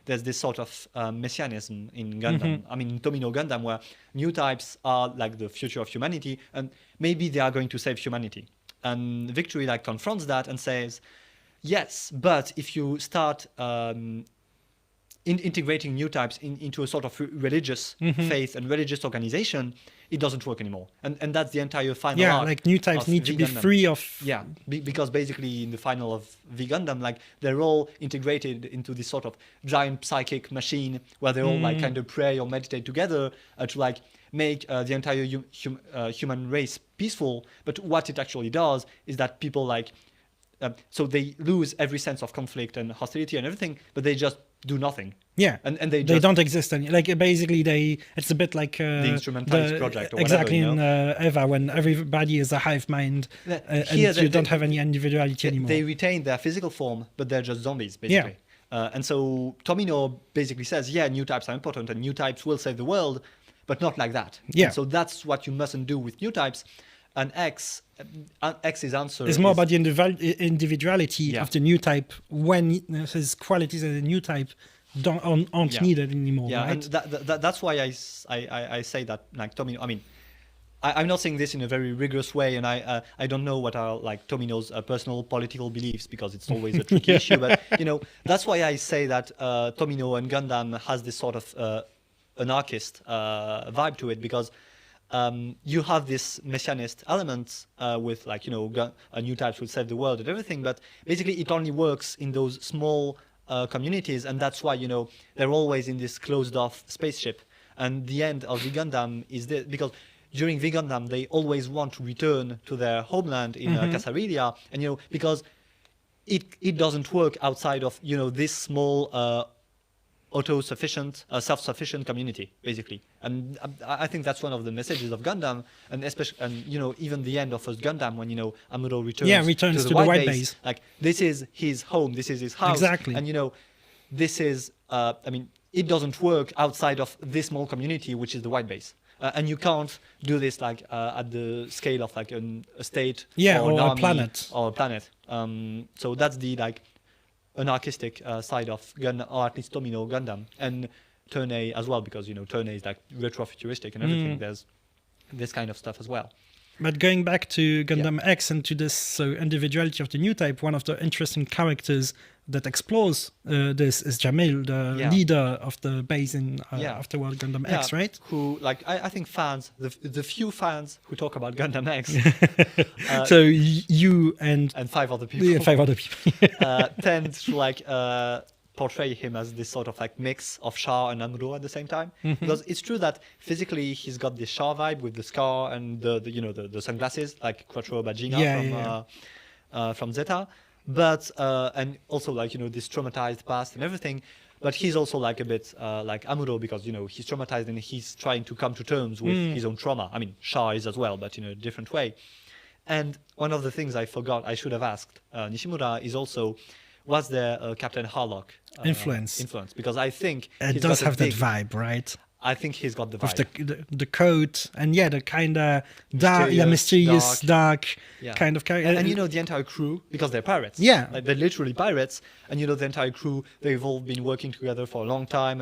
there's this sort of messianism in Gundam. In Tomino Gundam, where new types are like the future of humanity, and maybe they are going to save humanity. And Victory confronts that and says, yes, but if you start integrating new types into a sort of religious faith and religious organization, it doesn't work anymore. And that's the entire final arc. Like new types need to be free of... Yeah, because basically in the final of V Gundam, they're all integrated into this sort of giant psychic machine where they all kind of pray or meditate together to make the entire human race peaceful. But what it actually does is that people so they lose every sense of conflict and hostility and everything, but they just do nothing. Yeah, and they don't exist any. Basically, it's a bit like the instrumentalist project or exactly whatever, in Eva, when everybody is a hive mind and you don't have any individuality anymore. They retain their physical form, but they're just zombies, basically. And so Tomino basically says, new types are important and new types will save the world, but not like that. Yeah. And so that's what you mustn't do with new types. And X's answer is more about the individuality of the new type when his qualities as a new type aren't needed anymore. Yeah, right? and that's why I say that Tomino. I'm not saying this in a very rigorous way, and I don't know what are Tomino's personal political beliefs, because it's always a tricky issue. But that's why I say that Tomino and Gundam has this sort of anarchist vibe to it, because you have this messianist element with new types will save the world and everything, but basically it only works in those small communities, and that's why they're always in this closed off spaceship. And the end of V Gundam is this, because during V Gundam they always want to return to their homeland in Casarelia, and because it doesn't work outside of this small auto-sufficient, self-sufficient community, basically. And I think that's one of the messages of Gundam, and especially, even the end of First Gundam, when Amuro returns to the white base. This is his home, this is his house. Exactly. And this is, it doesn't work outside of this small community, which is the white base. And you can't do this at the scale of a state or a planet. Or a planet. So that's the anarchistic side of Gundam, or at least Tomino Gundam, and Turn A as well, because Turn A is retrofuturistic and everything. There's this kind of stuff as well. But going back to Gundam X and to this individuality of the new type, one of the interesting characters that explores this is Jamil, the leader of the base in After War Gundam X, right? Who, I think fans, the few fans who talk about Gundam X, so you and 5 other people, tend to portray him as this sort of mix of Char and Amuro at the same time, because it's true that physically he's got this Char vibe with the scar and the sunglasses, like Quattro Bagina from Zeta, but and also this traumatized past and everything. But he's also a bit like Amuro, because he's traumatized and he's trying to come to terms with his own trauma. Char is as well, but in a different way. And one of the things I forgot, I should have asked Nishimura, is also, was there Captain Harlock influence? Because I think it does have that vibe, right? I think he's got the vibe. With the coat and the kind of mysterious, dark kind of character. And the entire crew, because they're pirates. Yeah. They're literally pirates. And the entire crew, they've all been working together for a long time.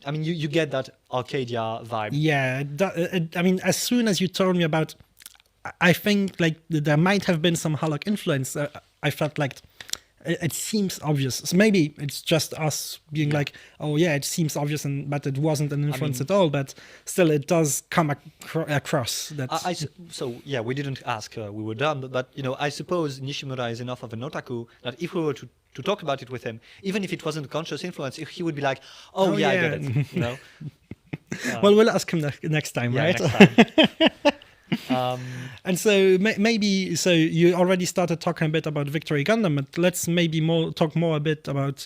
And you get that Arcadia vibe. Yeah. As soon as you told me about, I think there might have been some Harlock influence. I felt it seems obvious. So maybe it's just us being it seems obvious, but it wasn't an influence at all. But still, it does come across. That we didn't ask. We were done. But I suppose Nishimura is enough of an otaku that if we were to talk about it with him, even if it wasn't conscious influence, he would be like, I get it. Well, we'll ask him next time, right? Next time. And so maybe you already started talking a bit about Victory Gundam, but let's maybe talk more a bit about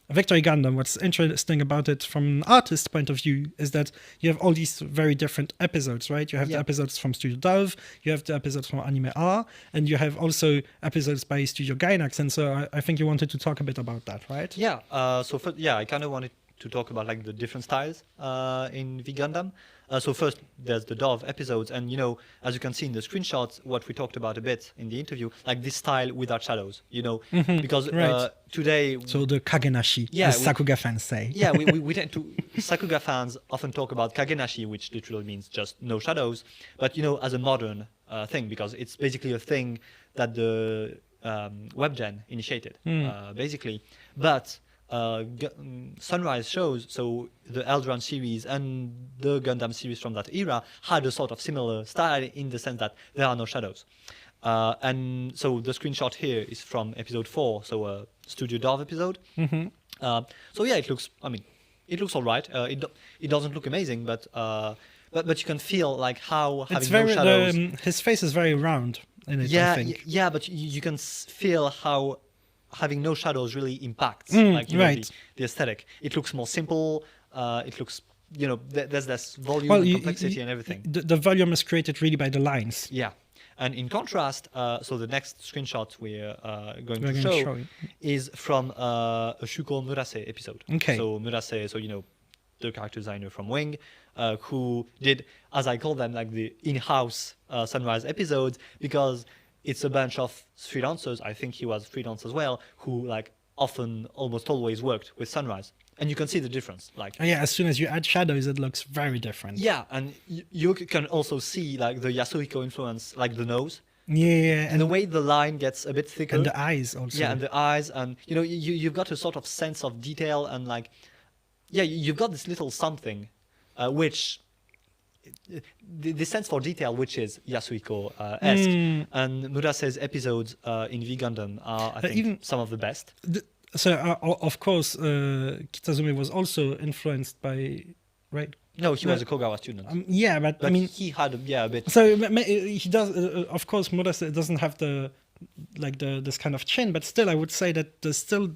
Victory Gundam, what's interesting about it from an artist's point of view is that you have all these very different episodes, right? You have the episodes from Studio Dove, you have the episodes from Anime R, and you have also episodes by Studio Gainax. And so I think you wanted to talk a bit about that, right? Yeah. I kind of wanted to talk about like the different styles in V Gundam. So first, there's the Dove episodes, and as you can see in the screenshots, what we talked about a bit in the interview, like this style without shadows, because right. Today. So the Kagenashi, as Sakuga fans say. Yeah, we tend to. Sakuga fans often talk about Kagenashi, which literally means just no shadows, but as a modern thing, because it's basically a thing that the WebGen initiated, basically, but. Sunrise shows, so the Eldron series and the Gundam series from that era had a sort of similar style in the sense that there are no shadows. And so the screenshot here is from episode 4, so a Studio Dove episode. So yeah, it looks all right. It doesn't look amazing, but you can feel like how having no shadows. His face is very round in it, I think. Yeah, but you can feel how having no shadows really impacts right. the aesthetic. It looks more simple. It looks, there's less volume and complexity and everything. The volume is created really by the lines. Yeah. And in contrast, so the next screenshot we're going to show is from a Shuko Murase episode. Okay. So Murase, the character designer from Wing, who did, as I call them, like the in-house Sunrise episodes, because it's a bunch of freelancers. I think he was freelance as well, who like often, almost always worked with Sunrise, and you can see the difference. Like, as soon as you add shadows, it looks very different. Yeah, and you can also see like the Yasuhiko influence, like the nose. Yeah, and the way the line gets a bit thicker, and the eyes also. Yeah, and the eyes, and you've got a sort of sense of detail, and like, you've got this little something, which. The sense for detail, which is Yasuhiko-esque, and Murase's episodes in V Gundam are, I think, some of the best. Of course, Kitazumi was also influenced by, right? No, he was a Kogawa student. But I mean, he had a bit. So he does. Of course, Murase doesn't have this kind of chin, but still, I would say that there's still.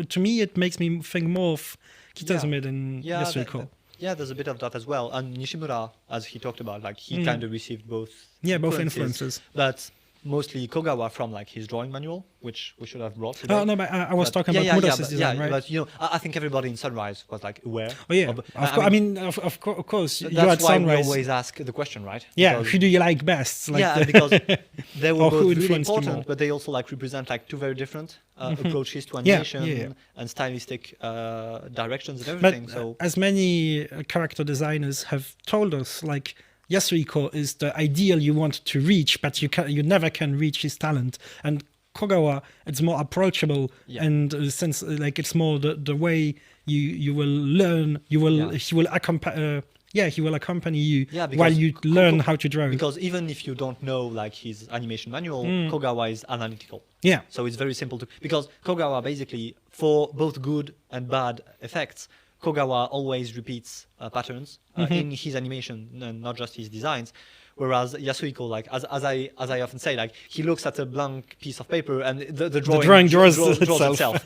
To me, it makes me think more of Kitazumi than Yasuhiko. There's a bit of that as well. And Nishimura, as he talked about, like he kind of received both. Yeah, both influences. But mostly Kogawa from like his drawing manual, which we should have brought today. Oh no, but I was talking about Murase's design, right? But I think everybody in Sunrise was like aware. Oh yeah, of course. That's why we always ask the question, right? Yeah, who do you like best? Because they were both really important, but they also like represent like two very different approaches to animation and stylistic directions and everything. But so as many character designers have told us, like. Yasuhiko is the ideal you want to reach, but you never can reach his talent. And Kogawa, it's more approachable, and since like it's more the way you will learn, he will accompany you while you learn how to draw. Because even if you don't know like his animation manual, Kogawa is analytical. Yeah. So it's very simple because Kogawa basically, for both good and bad effects, Kogawa always repeats patterns in his animation and not just his designs, whereas Yasuhiko, like as I often say, like he looks at a blank piece of paper and the drawing draws itself.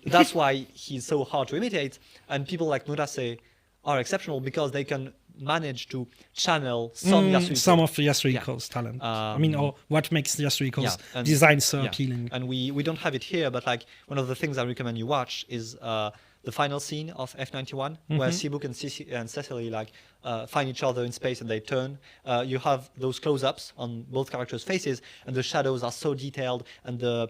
That's why he's so hard to imitate, and people like Murase are exceptional because they can manage to channel some of Yasuhiko's talent. Or what makes Yasuhiko's design so appealing. And we don't have it here, but like one of the things I recommend you watch is the final scene of F91, where Sibuk and Cecily like find each other in space and they turn. You have those close-ups on both characters' faces, and the shadows are so detailed, and the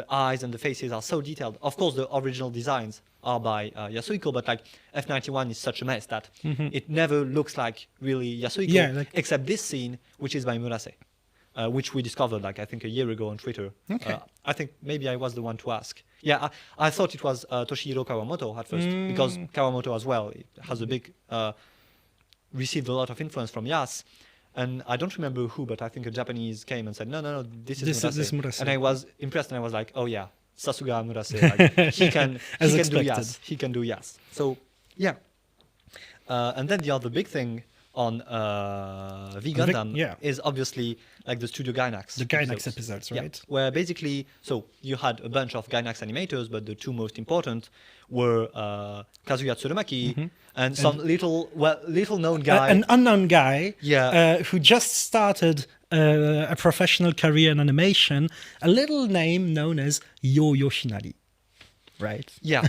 eyes and the faces are so detailed. Of course, the original designs are by Yasuhiko, but like F91 is such a mess that it never looks like really Yasuhiko, except this scene, which is by Murase. Which we discovered, like I think a year ago on Twitter. Okay. I think maybe I was the one to ask. Yeah, I thought it was Toshihiro Kawamoto at first, because Kawamoto as well has a big, received a lot of influence from Yas. And I don't remember who, but I think a Japanese came and said, no, this is Murase. And I was impressed, and I was like, oh yeah, Sasuga Murase, like, he can do Yas. He can do Yas. So, yeah. And then the other big thing on V Gundam yeah. is obviously like the Studio Gainax. The Gainax episodes, right? Yeah, where basically, so you had a bunch of Gainax animators, but the two most important were Kazuya Tsurumaki and some little known guy. An unknown guy Yeah. who just started a professional career in animation, a little name known as Yo Yoshinari, right? Yeah.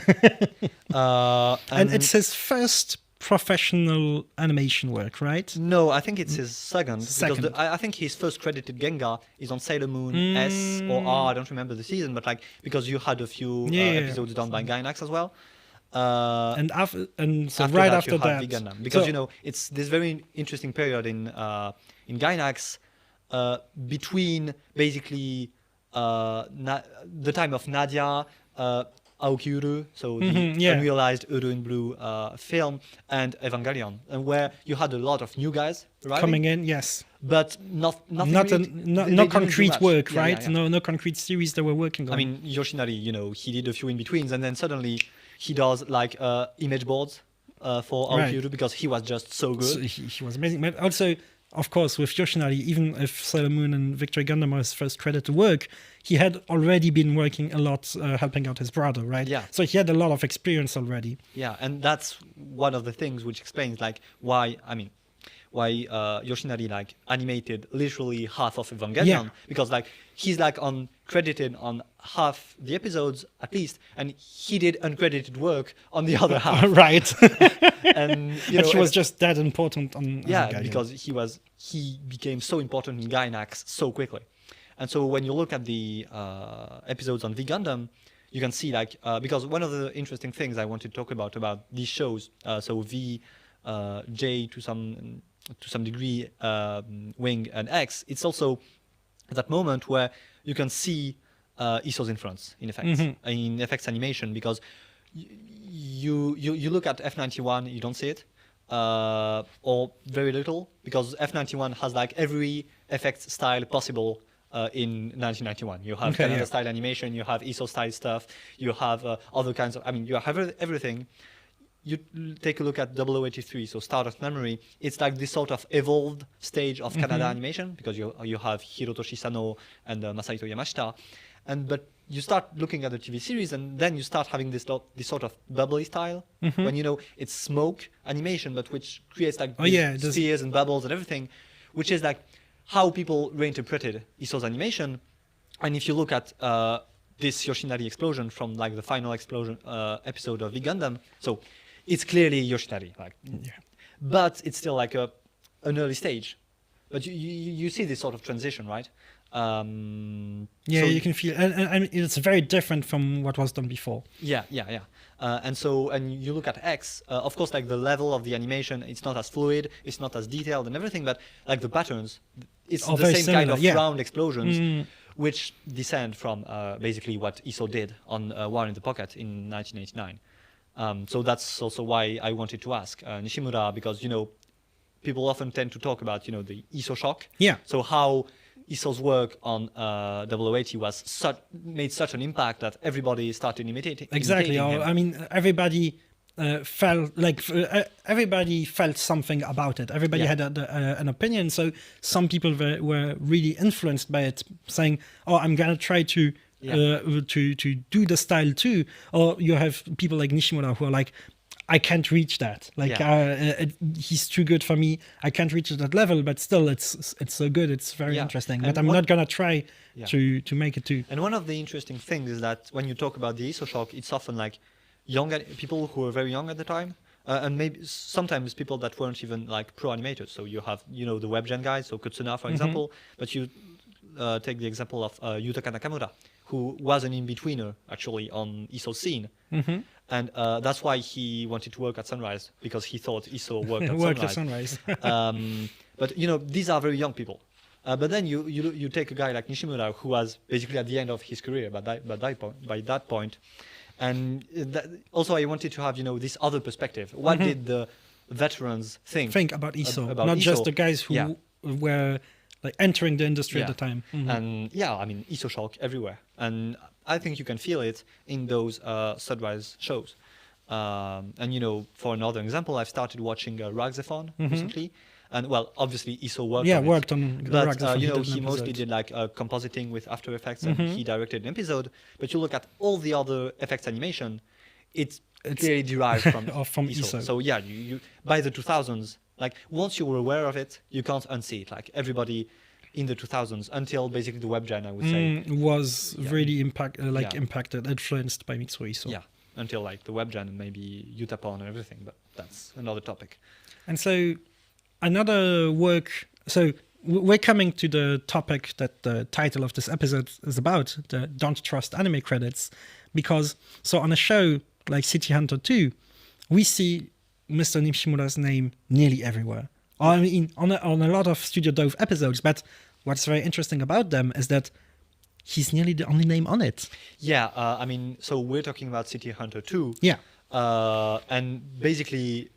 And it's his first professional animation work, right? No, I think it's his second. Second. Because I think his first credited Genga is on Sailor Moon S or R. I don't remember the season, but like because you had a few episodes done by Gainax as well. And so After right that, after you had that, V Gundam. Because so- it's this very interesting period in Gainax between basically the time of Nadia. Aokiuru, so the unrealized Uru in Blue film, and Evangelion, and where you had a lot of new guys coming in, yes, but no concrete work, right? Yeah. No concrete series they were working on. I mean, Yoshinari, he did a few in betweens, and then suddenly he does like image boards for Aokiuru because he was just so good. So he was amazing, but also, of course, with Yoshinari, even if Sailor Moon and Victory Gundam were his first credit to work, he had already been working a lot, helping out his brother, right? Yeah. So he had a lot of experience already. Yeah, and that's one of the things which explains like why Yoshinari like animated literally half of Evangelion because like he's like credited on half the episodes at least, and he did uncredited work on the other half. Right. And he was just that important on Evangelion. Because he became so important in Gainax so quickly. And so when you look at the episodes on V Gundam, you can see like because one of the interesting things I wanted to talk about these shows, so V, J to some degree, Wing and X, it's also that moment where you can see Isso's influence in effects animation, because you look at F91, you don't see it, or very little, because F91 has like every effects style possible in 1991. You have Canada style animation, you have Isso style stuff, you have other kinds of, you have everything. You take a look at 0083, so Stardust Memory, it's like this sort of evolved stage of Canada animation, because you have Hirotoshi Sano and Masahito Yamashita, but you start looking at the TV series, and then you start having this sort of bubbly style, when it's smoke animation, but which creates like spheres and bubbles and everything, which is like how people reinterpreted Isso's animation. And if you look at this Yoshinari explosion from like the final explosion episode of V Gundam, so it's clearly Yoshinari, but it's still like an early stage. But you see this sort of transition, right? So you can feel, and it's very different from what was done before. Yeah. And you look at X, of course, like the level of the animation, it's not as fluid, it's not as detailed and everything, but like the patterns, it's the same kind of round explosions, which descend from basically what Isso did on War in the Pocket in 1989. So that's also why I wanted to ask Nishimura, because people often tend to talk about the Isso shock. Yeah. So how Isso's work on 0080 made such an impact that everybody started imitating. Exactly. Him. Everybody everybody felt something about it. Everybody had an opinion. So some people were really influenced by it, saying, "Oh, I'm gonna try to do the style too." Or you have people like Nishimura who are like, I can't reach that. He's too good for me. I can't reach that level, but still, it's so good. It's very interesting. But I'm not gonna try to make it too. And one of the interesting things is that when you talk about the Isso shock, it's often like people who were very young at the time, and maybe sometimes people that weren't even like pro animators. So you have the webgen guys, so Kutsuna for example, but you take the example of Yutaka Nakamura, who was an in-betweener actually on Isso's scene. And that's why he wanted to work at Sunrise, because he thought Isso worked at Sunrise. But these are very young people. But then you take a guy like Nishimura, who was basically at the end of his career by that point. And also I wanted to have this other perspective. What did the veterans think about Isso, not just the guys who were like entering the industry at the time. And Isso shock everywhere, and I think you can feel it in those Sunrise shows. And for another example, I've started watching Ragzephon recently, And well, obviously Iso worked Yeah, on worked it. on But Ragnarok, you know, did an he mostly episode. did like compositing with After Effects, and he directed an episode. But you look at all the other effects animation, it's clearly derived from from Iso. Iso. So yeah, you by the 2000s, like once you were aware of it, you can't unsee it. Like everybody in the 2000s until basically the web gen, I would say. Was Yeah. really Yeah. impacted, influenced by Mitsui. So. Yeah, until like the web gen and maybe Utapon and everything, but that's another topic. And so another work, so we're coming to the topic that the title of this episode is about, the Don't Trust Anime credits, because so on a show like City Hunter 2, we see Mr. Nishimura's name nearly everywhere. I mean, on a lot of Studio Dove episodes, but what's very interesting about them is that he's nearly the only name on it. Yeah, I mean, so we're talking about City Hunter 2. Yeah. And basically,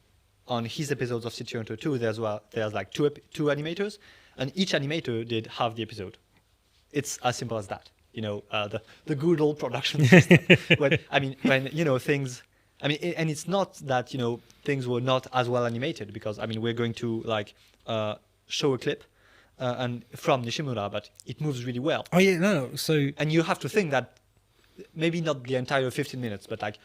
on his episodes of City Hunter 2, there's like two animators, and each animator did half the episode. It's as simple as that. You know, the good old production system. when you know things. I mean, and it's not that you know things were not as well animated, because I mean we're going to like show a clip and from Nishimura, but it moves really well. Oh yeah, no. So And you have to think that maybe not the entire 15 minutes, but like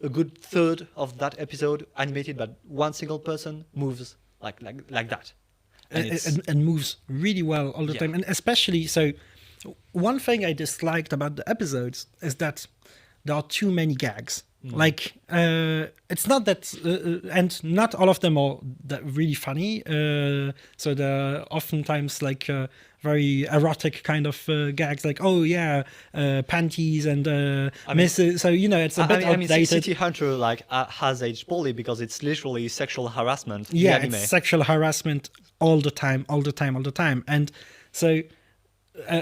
a good third of that episode animated by one single person moves like that. And moves really well all the Yeah. time. And especially, so one thing I disliked about the episodes is that there are too many gags. Like, it's not that, and not all of them are that really funny. So they're oftentimes like very erotic kind of gags, like, oh yeah, panties and misses. So, you know, it's a bit I mean, outdated. City Hunter like has aged poorly because it's literally sexual harassment. in Yeah, the anime. it's sexual harassment all the time. And so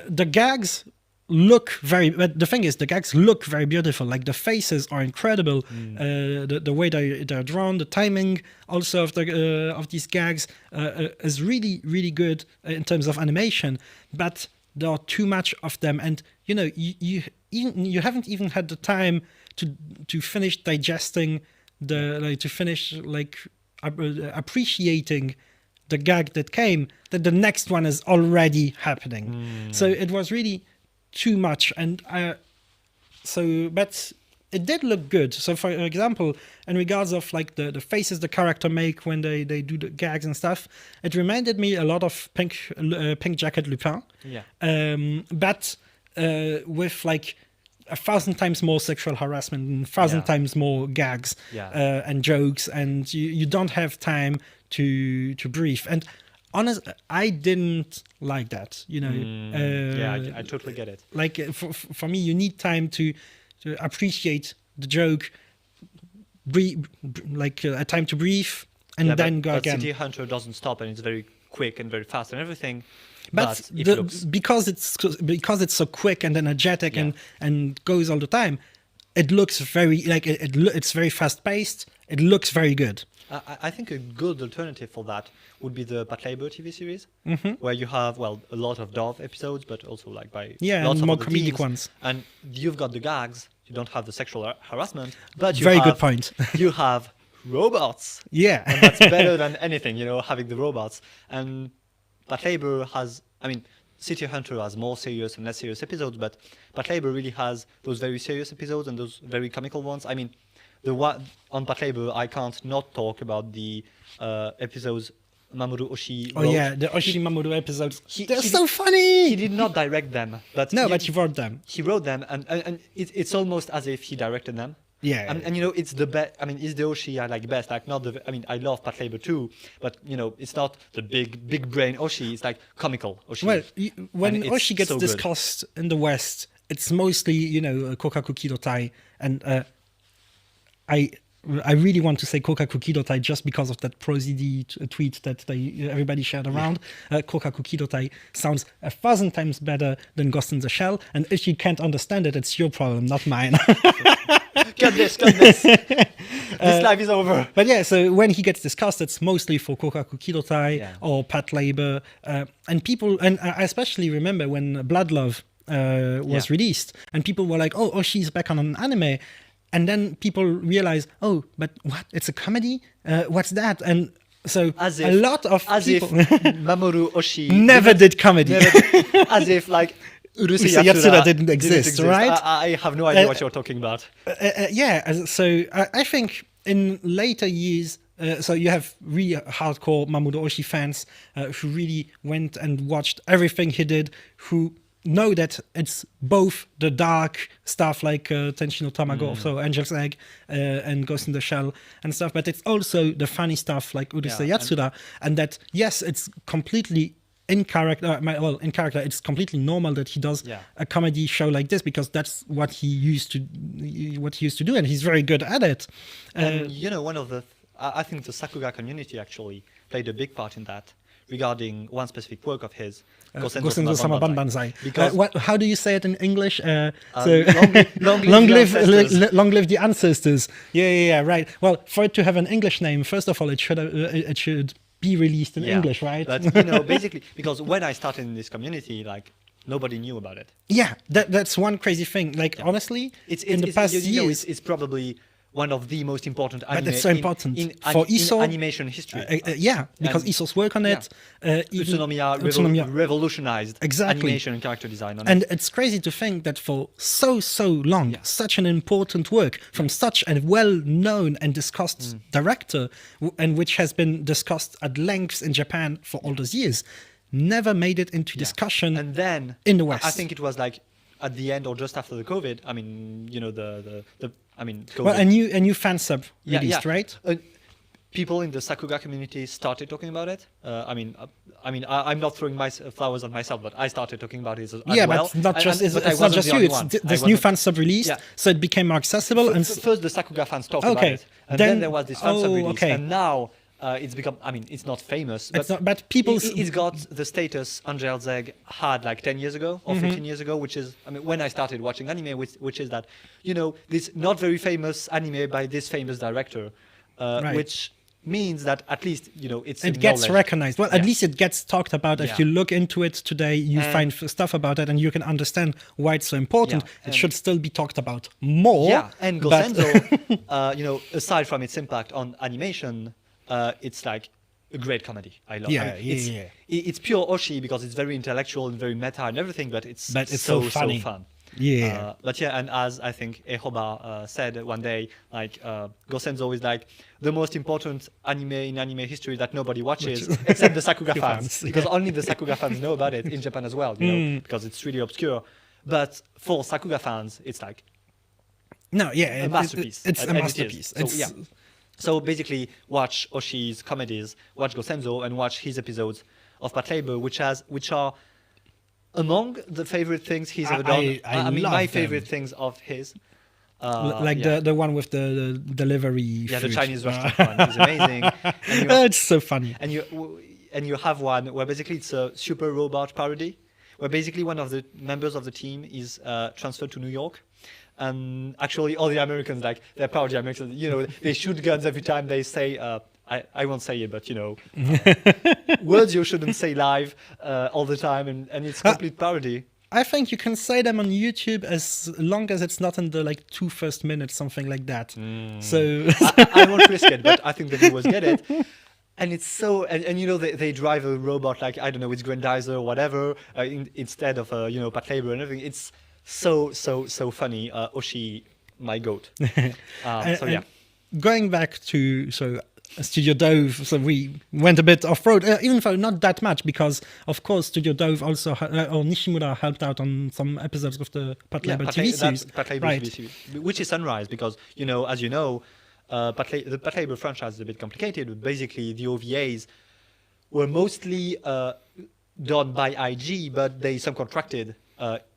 the gags look very, but the thing is, the gags look very beautiful. Like the faces are incredible. The way they're drawn, the timing also of these gags is really, really good in terms of animation. But there are too much of them, and you know, you haven't even had the time to finish digesting appreciating the gag that came, that the next one is already happening. So it was really too much, and but it did look good. So for example, in regards of like the faces the character make when they do the gags and stuff, it reminded me a lot of Pink Jacket Lupin. Yeah. But with like 1,000 times more sexual harassment and 1,000 times more gags and jokes, and you don't have time to breathe. And honestly, I didn't like that, you know. I totally get it. Like for me, you need time to appreciate the joke, a time to breathe, and then go but again. City Hunter doesn't stop, and it's very quick and very fast and everything. But it looks because it's so quick and energetic and goes all the time, it looks very like it's very fast paced. It looks very good. I think a good alternative for that would be the Pat Labor TV series, where you have a lot of Dove episodes, but also like by lots and of more other comedic teams. ones. And you've got the gags. You don't have the sexual harassment, but you Very have, good point. You have robots. Yeah, And that's better than anything, you know, having the robots. And Pat Labor has, I mean, City Hunter has more serious and less serious episodes, but Pat Labor really has those very serious episodes and those very comical ones. I mean, the one on Pat Labor, I can't not talk about the episodes Mamoru Oshii wrote. Oh yeah, the Oshii Mamoru episodes. They're he so funny. He did not direct them, but but he wrote them. He wrote them, and it's almost as if he directed them. Yeah. And you know, it's the best. I mean, it's the Oshii I like best. Like not the. I mean, I love Pat Labor too, but you know, it's not the big brain Oshii. It's like comical Oshii. Well, when And it's Oshii gets so good. discussed in the West, it's mostly, you know, Kokaku Kidotai, and I really want to say Kokaku Kidotai just because of that prosody tweet that everybody shared around. Kokaku Kidotai sounds 1,000 times better than Ghost in the Shell, and if you can't understand it, it's your problem, not mine. Cut this. This life is over. But yeah, so when he gets discussed, it's mostly for Kokaku Kidotai or Pat Labor, and people, and I especially remember when Blood Love was released, and people were like, "Oh, she's back on an anime," and then people realize, "Oh, but what? It's a comedy? What's that?" And So As a if- lot of As people if Mamoru Oshii never did comedy. as if like Urusei Urusei Yatsuda Yatsuda didn't exist, right? I have no idea what you're talking about. So I think in later years, so you have really hardcore Mamoru Oshii fans who really went and watched everything he did, who know that it's both the dark stuff like Tenshino Tamago, so Angel's Egg and Ghost in the Shell and stuff, but it's also the funny stuff like Urusei Yatsuda, and that, yes, it's completely in character, it's completely normal that he does a comedy show like this, because that's what he used to do, and he's very good at it. And one of the, I think the Sakuga community actually played a big part in that, regarding one specific work of his, Gosenzo-sama Banbanzai. Because how do you say it in English? long live the ancestors. Long live the ancestors. Yeah, right. Well, for it to have an English name, first of all, it should be released in English, right? But basically, because when I started in this community, like nobody knew about it. Yeah, that's one crazy thing. Like honestly, in the past years, it's probably one of the most important anime but it's so important for ISO animation history. Because ISO's work on it. Utsunomiya revolutionized animation and character design on and it. it's crazy to think that for so long, such an important work from such a well-known and discussed director, and which has been discussed at length in Japan for all those years, never made it into discussion and then in the West. I think it was like at the end or just after the COVID. I mean, COVID. Well, a new fan sub released, right? People in the Sakuga community started talking about it. I'm not throwing my flowers on myself, but I started talking about it as well. But not just but it's not just you. It's this new fan sub released, so it became more accessible. First, the Sakuga fans talked about it, and then there was this fan sub release, and now it's become. I mean, it's not famous, but people. It's got the status Angel's Egg had like 10 years ago or 15 years ago, which is, when I started watching anime, which is that, this not very famous anime by this famous director, which means that at least, it gets recognized. Well, at least it gets talked about. If you look into it today, you find stuff about it, and you can understand why it's so important. It should still be talked about more. Yeah, and Gosenzo, aside from its impact on animation, it's like a great comedy. I love it. It's pure Oshii because it's very intellectual and very meta and everything, but it's so funny. So fun. Yeah. And as I think Ehoba said one day, like Gosenzo is like the most important anime in anime history that nobody watches except the Sakuga fans, because only the Sakuga fans know about it in Japan as well, because it's really obscure. But for Sakuga fans, it's like a masterpiece. It's a masterpiece. So basically, watch Oshii's comedies, watch Gosenzo, and watch his episodes of Pat Labor, which are among the favorite things he's ever done. I mean, my favorite things of his. The one with the delivery. Yeah, food. the Chinese restaurant one is amazing. It's so funny. And you have one where basically it's a super robot parody, where basically one of the members of the team is transferred to New York. And actually, all the Americans, like, they're parody Americans, they shoot guns every time they say, I won't say it, but, words you shouldn't say live all the time, and it's complete parody. I think you can say them on YouTube as long as it's not in the, 2 first minutes, something like that. So I won't risk it, but I think the viewers get it. And it's so, they drive a robot, like, I don't know, it's Grandizer or whatever, instead of, Pat Labor and everything. It's so funny. Oshii, my goat. Going back to Studio Dove, so we went a bit off-road, even though not that much, because of course Studio Dove also or Nishimura helped out on some episodes of the Pat Labor TV series, TV series, which is Sunrise, because as you know, the Pat Labor franchise is a bit complicated. But basically, the OVAs were mostly done by IG, but they subcontracted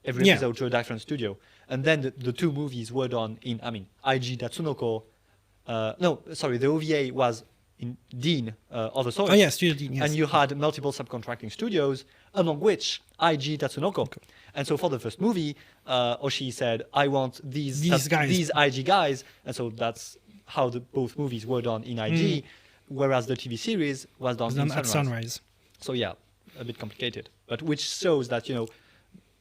every episode to a different studio. And then the 2 movies were done in, IG Tatsunoko. The OVA was in Dean Other Source. Oh, yeah, Studio Dean, yes. And you had multiple subcontracting studios, among which IG Tatsunoko. Okay. And so for the first movie, Oshii said, I want these IG guys. And so that's how both movies were done in IG, whereas the TV series was done in Sunrise. At Sunrise. So yeah, a bit complicated. But which shows that,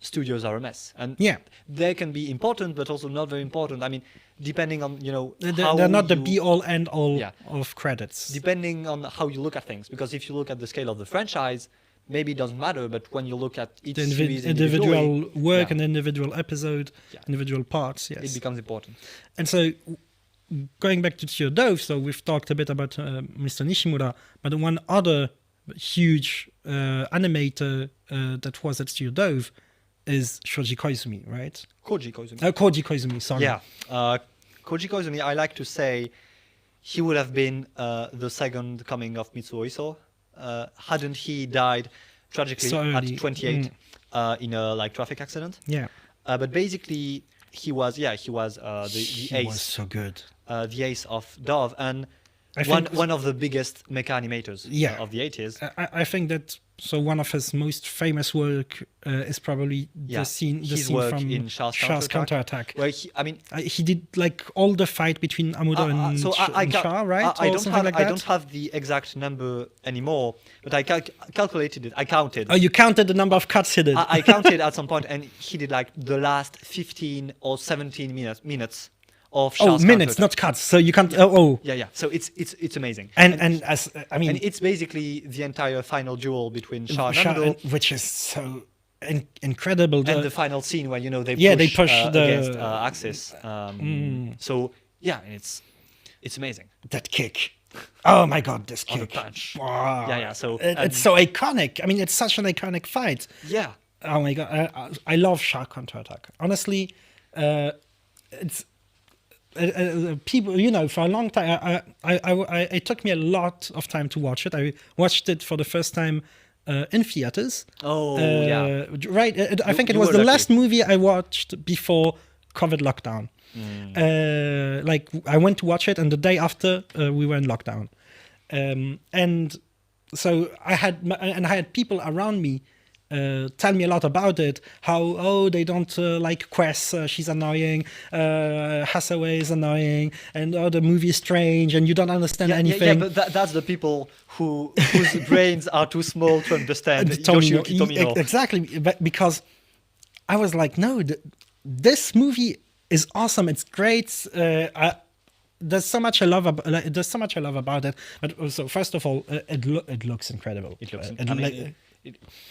studios are a mess, and Yeah. they can be important, but also not very important. I mean, depending on They're not the be all end all Yeah. of credits. depending on how you look at things. Because if you look at the scale of the franchise, maybe it doesn't matter. But when you look at each The series individual work yeah, and individual episode, Yeah. individual parts. Yes. it becomes important. And so, going back to Tsuyo Dove, so we've talked a bit about Mr. Nishimura, but one other huge animator that was at Tsuyo Dove is Shoji Koizumi, right? Koji Koizumi. Koji Koizumi, sorry. Yeah, Koji Koizumi. I like to say he would have been the second coming of Mitsuo Iso, hadn't he died tragically So at early. 28 in a traffic accident. Yeah. But basically, he was the He ace, was so good. the ace of Dove, and I one think- of the biggest mecha animators Yeah. of the 80s. I think that so one of his most famous work is probably the scene his work from in Char's Counterattack. Where He did like all the fight between Amuro and, and Char, right? I Or don't something have like that? I don't have the exact number anymore, but I calculated it. I counted. Oh, you counted the number of cuts he did. I counted at some point, and he did like the last 15 or 17 minutes of Char's minutes, counterattack. not cuts. So you can't. Yeah. So it's amazing. And as I mean, And it's basically the entire final duel between Char and Char- Amuro, which is so incredible. and the final scene where they they push the- against Axis. So yeah, and it's amazing. that kick. Oh my god, this On the kick! punch. Wow. Yeah. So It's so iconic. I mean, it's such an iconic fight. yeah. Oh my god, I love Char Counterattack. Honestly, it's people. For a long time, it took me a lot of time to watch it. I watched it for the first time in theaters. Oh, yeah. Right. I think it you was were the lucky. last movie I watched before COVID lockdown. Like I went to watch it, and the day after we were in lockdown, and so I had people around me tell me a lot about it. How they don't like Quest, she's annoying. Hathaway is annoying, and the movie is strange, and you don't understand anything. Yeah, but that's the people whose brains are too small to understand Yoshiyuki Tomino. Exactly, but because I was like, no, this movie is awesome. It's great. There's so much I love about it. But also, first of all, it looks incredible. It looks.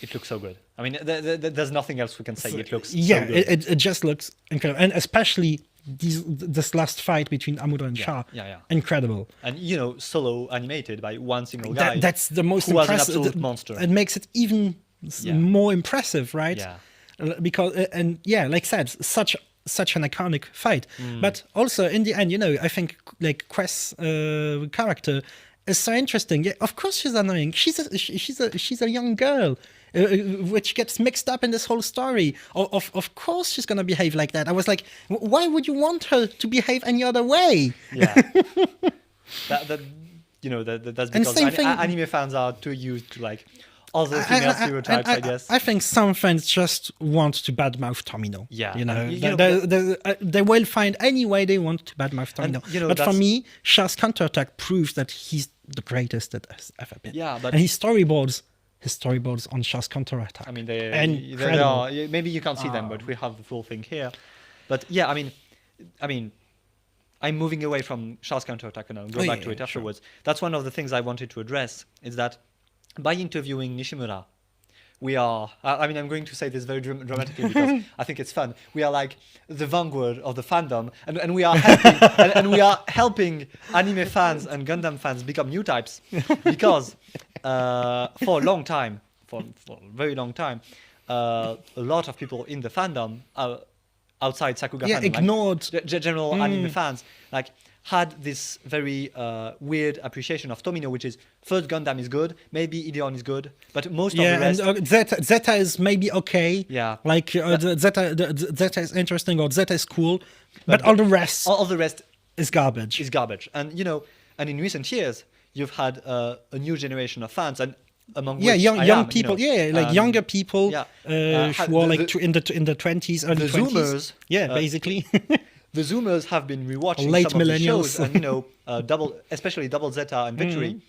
It looks so good. I mean, there's nothing else we can say. It looks. Yeah, so good. it just looks incredible, and especially this last fight between Amuro and Char. Yeah. Incredible. And solo animated by one single guy. That's the most who was an impressive. absolute monster. It makes it even more impressive, right? Yeah. Because like I said, such an iconic fight. But also in the end, I think like Quest's character is so interesting. Yeah, of course she's annoying. She's a young girl, which gets mixed up in this whole story. Of course she's gonna behave like that. I was like, why would you want her to behave any other way? Yeah. that's because same thing- anime fans are too used to like other female stereotypes, I guess. I think some fans just want to badmouth Tomino. Yeah, they will find any way they want to badmouth Tomino. But for that's- me, Char's Counterattack proves that he's the greatest that has ever been. Yeah, but- and his storyboards on Char's Counterattack. I mean, incredible. are, maybe you can't see them, but we have the full thing here. But yeah, I mean, I'm moving away from Char's Counterattack and I'll go back to it afterwards. That's one of the things I wanted to address, is that by interviewing Nishimura, we are, I'm going to say this very dramatically because I think it's fun. We are like the vanguard of the fandom, and we are helping, and we are helping anime fans and Gundam fans become new types, because for a long time, for a very long time, a lot of people in the fandom, outside Sakuga fandom, ignored like, general anime fans, like had this very weird appreciation of Tomino, which is first Gundam is good, maybe Ideon is good, but most of the rest... and Zeta is maybe okay. Yeah. Like Zeta is interesting, or Zeta is cool, but all the rest all the rest is garbage. is garbage. And and in recent years, you've had a new generation of fans, and among which young people, younger people who are like the, in the 20s, early the 20s. Zoomers, Basically. The Zoomers have been rewatching Late some of the millennials. shows, and especially Double Zeta and Victory.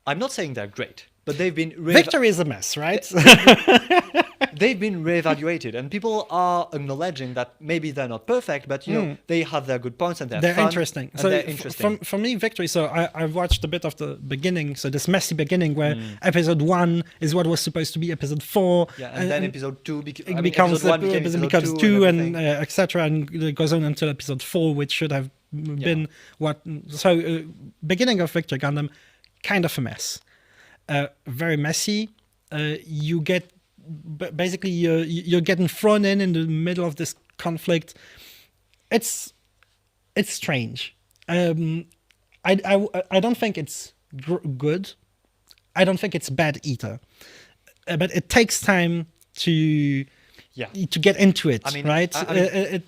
I'm not saying they're great, but they've been Victory is a mess, right? they've been reevaluated, and people are acknowledging that maybe they're not perfect, but you know they have their good points and they're fun, interesting. And So they're interesting. for me, Victory. So I watched a bit of the beginning. So this messy beginning where episode 1 is what was supposed to be episode 4, and then episode 2 becomes episode 1 became episode 2 and etc. And it goes on until episode 4, which should have been what. So beginning of Victory Gundam, kind of a mess. Very messy. You get basically you're getting thrown in the middle of this conflict. It's strange. I don't think it's good. I don't think it's bad either. But it takes time to get into it. I mean, right?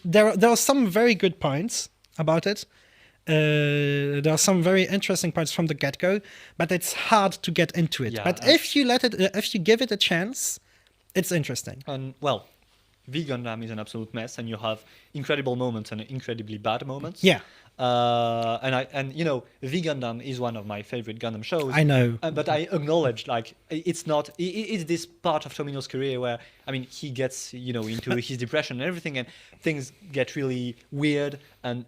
There are some very good points about it. There are some very interesting parts from the get-go, but it's hard to get into it. But if you give it a chance, it's interesting. And well, V Gundam is an absolute mess, and you have incredible moments and incredibly bad moments. Yeah. And you know, V Gundam is one of my favorite Gundam shows. I know, but I acknowledge like it's not. It's this part of Tomino's career where I mean he gets into his depression and everything, and things get really weird and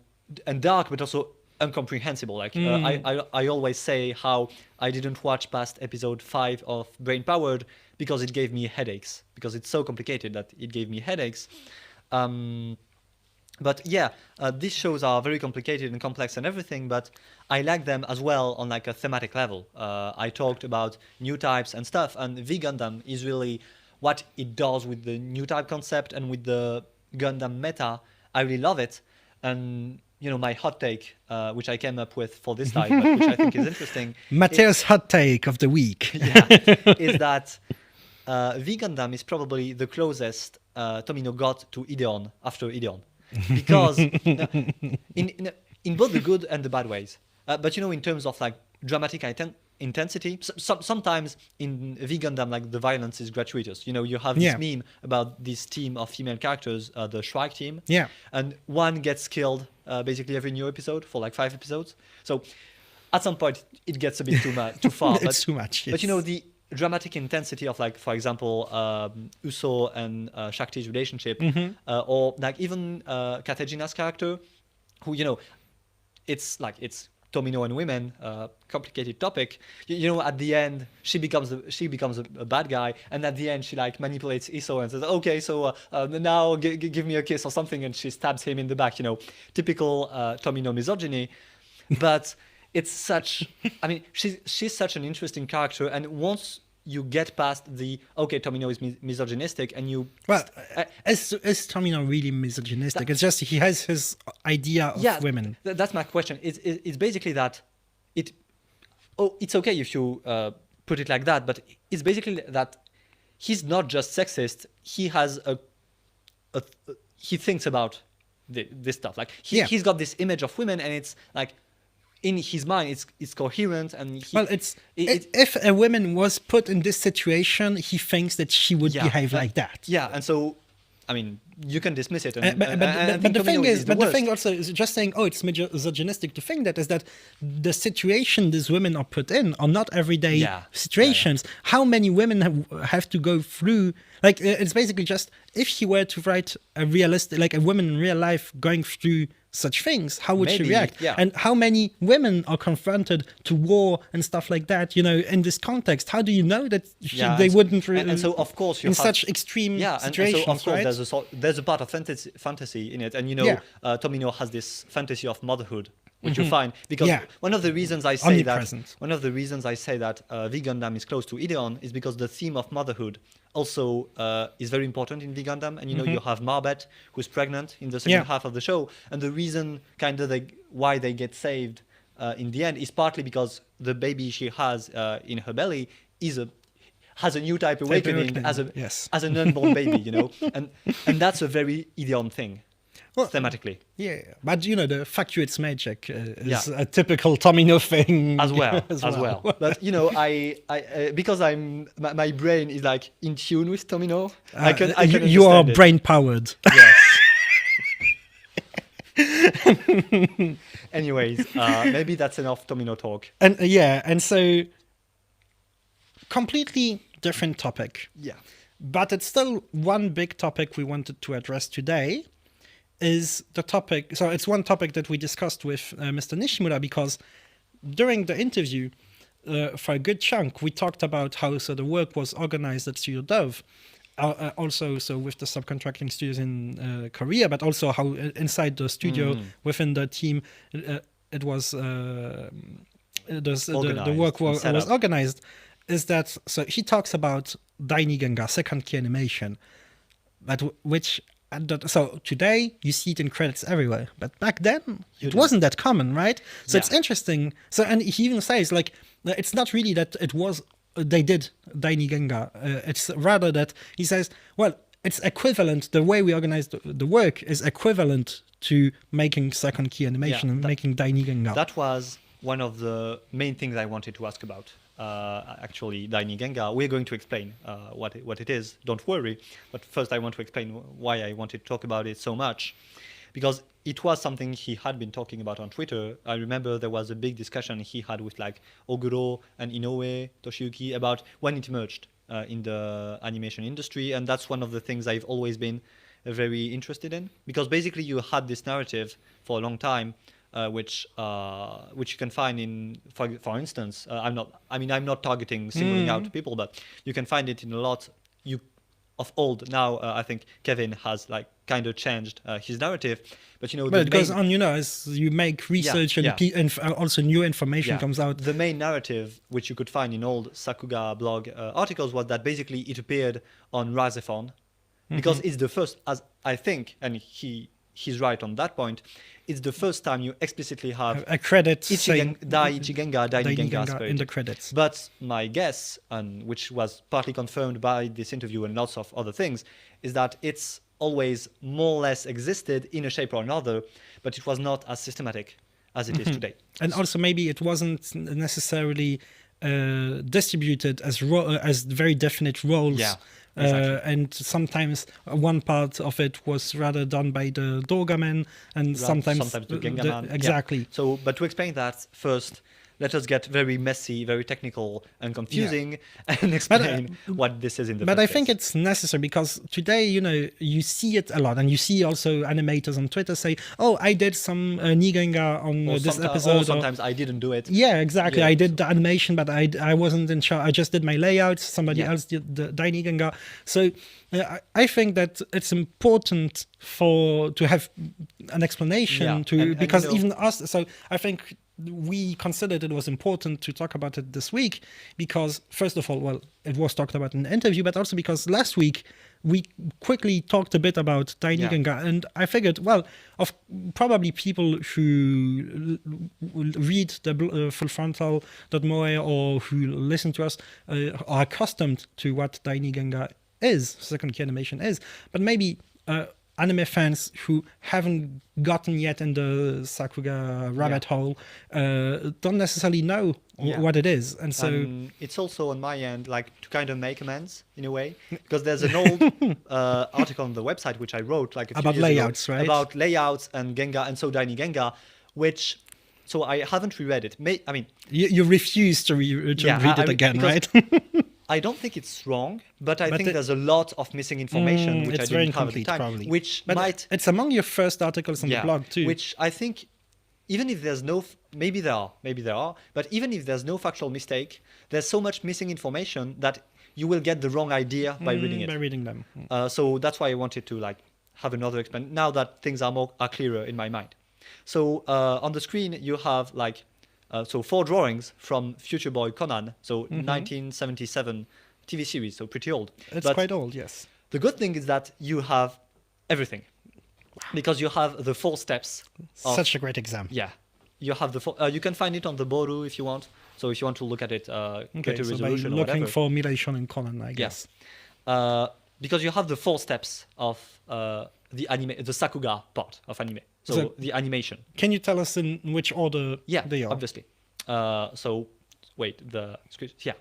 dark, but also incomprehensible. Like I always say how I didn't watch past episode 5 of Brain Powered because it gave me headaches, because it's so complicated that it gave me headaches. But yeah, these shows are very complicated and complex and everything, but I like them as well on like a thematic level. I talked about new types and stuff, and V Gundam is really what it does with the new type concept and with the Gundam meta. I really love it. And my hot take, which I came up with for this type, but which I think is interesting. Matteo's hot take of the week. Is that V Gundam is probably the closest Tomino got to Ideon after Ideon. Because in both the good and the bad ways. But in terms of like dramatic intensity, sometimes in V Gundam, like the violence is gratuitous. You have this meme about this team of female characters, the Shrike team. Yeah. And one gets killed basically every new episode for like 5 episodes. So at some point it gets a bit too far. It's too much. Yes. But the dramatic intensity of like, for example, Uso and Shakti's relationship, or like even Katejina's character, who it's Tomino and women, complicated topic. At the end she becomes a bad guy, and at the end she like manipulates Iso and says, okay, so now give me a kiss or something, and she stabs him in the back. Typical Tomino misogyny, but. It's such. I mean, she's such an interesting character, and once you get past the Tomino is misogynistic, and you is Tomino really misogynistic? It's just he has his idea of women. That's my question. It's basically that it's okay if you put it like that, but it's basically that he's not just sexist. He has he thinks about this stuff. Like he's got this image of women, and it's like. In his mind, it's coherent, and if a woman was put in this situation, he thinks that she would behave like that. Yeah, and so, I mean, you can dismiss it. But the thing also is just saying, it's misogynistic to think that is that the situation these women are put in are not everyday situations. How many women have to go through? Like it's basically just if he were to write a realistic, like a woman in real life going through such things, how would she react? Yeah. And how many women are confronted to war and stuff like that? In this context, how do you know that they wouldn't? And so, of course, you in such extreme situations, and so, of course, right? There's a part of fantasy in it, and Tomino has this fantasy of motherhood, which you find because one of the reasons I say that V Gundam is close to Ideon is because the theme of motherhood also is very important in V Gundam, and you have Marbet, who's pregnant in the second half of the show, and the reason why they get saved in the end is partly because the baby she has in her belly has a new type awakening as an unborn baby, and that's a very Ideon thing. Thematically, but the fuck you, it's magic is a typical Tomino thing as well. But I because my brain is like in tune with Tomino. I can you are brain powered. Yes. Anyways, maybe that's enough Tomino talk. And so completely different topic. Yeah. But it's still one big topic we wanted to address today is the topic. So it's one topic that we discussed with Mr. Nishimura, because during the interview, for a good chunk, we talked about how the work was organized at Studio Dove. Also, so with the subcontracting studios in Korea, but also how inside the studio, within the team, it was the work was organized. Is that so? He talks about Dainigenga, second key animation, but so today you see it in credits everywhere, but back then it wasn't that common, right? So it's interesting. So, and he even says like it's not really that it was they did Dainigenga. It's rather that he says, well, it's equivalent. The way we organize the work is equivalent to making second key animation and making Dainigenga. That was one of the main things I wanted to ask about. Actually, Dainigenga. We're going to explain what it is. Don't worry. But first, I want to explain why I wanted to talk about it so much, because it was something he had been talking about on Twitter. I remember there was a big discussion he had with like Oguro and Inoue Toshiyuki about when it merged in the animation industry, and that's one of the things I've always been very interested in, because basically you had this narrative for a long time. Which you can find in, for instance, I'm not targeting singling out people, but you can find it in a lot of old. Now I think Kevin has like kind of changed his narrative, but it goes on, as you make research and also new information comes out. The main narrative which you could find in old Sakuga blog articles was that basically it appeared on Razephon, because it's the first, as I think, and he's right on that point. It's the first time you explicitly have a credit Dainigenga in the credits. But my guess, and which was partly confirmed by this interview and lots of other things, is that it's always more or less existed in a shape or another, but it was not as systematic as it is today. And also maybe it wasn't necessarily distributed as very definite roles. Yeah. Exactly. And sometimes one part of it was rather done by the Dogamen, and sometimes the Gengaman. Exactly. Yeah. So, but to explain that, first, let us get very messy, very technical and confusing, and explain what this is in the But first I think place. it's necessary, because today, you see it a lot, and you see also animators on Twitter say, "Oh, I did some Nigenga on this episode." Or sometimes I didn't do it. Yeah, exactly. I did the animation, but I wasn't in charge. I just did my layouts. Somebody else did the Dainigenga. So I think that it's important to have an explanation because even us. So I think we considered it was important to talk about it this week because, first of all, well, it was talked about in the interview, but also because last week we quickly talked a bit about Dainigenga, and I figured, well, of probably people who read the fullfrontal.moe or who listen to us are accustomed to what Dainigenga is, second key animation is, but maybe anime fans who haven't gotten yet in the Sakuga rabbit hole don't necessarily know what it is. And so it's also on my end, like, to kind of make amends in a way, because there's an old article on the website which I wrote like a few about years layouts, ago, right? about layouts and Genga, and so Dainigenga, which, so I haven't reread it. You refuse to read it again, right? I don't think it's wrong, but I think there's a lot of missing information which I didn't have at the time. Probably. It's among your first articles on the blog too. Which I think, even if there's no, maybe there are, but even if there's no factual mistake, there's so much missing information that you will get the wrong idea by reading it. By reading them. So that's why I wanted to have another explanation now that things are clearer in my mind. So on the screen you have so 4 drawings from Future Boy Conan, so 1977 TV series, so pretty old. It's quite old, yes. The good thing is that you have everything, because you have the 4 steps. Such a great example. Yeah, you have the 4. You can find it on the Boru if you want. So if you want to look at it, get a resolution or whatever. Looking for Mirai and Conan, I guess. Yes. Because you have the 4 steps of the Sakuga part of anime. So the animation. Can you tell us in which order they are? Obviously. So wait, the screen. Yeah.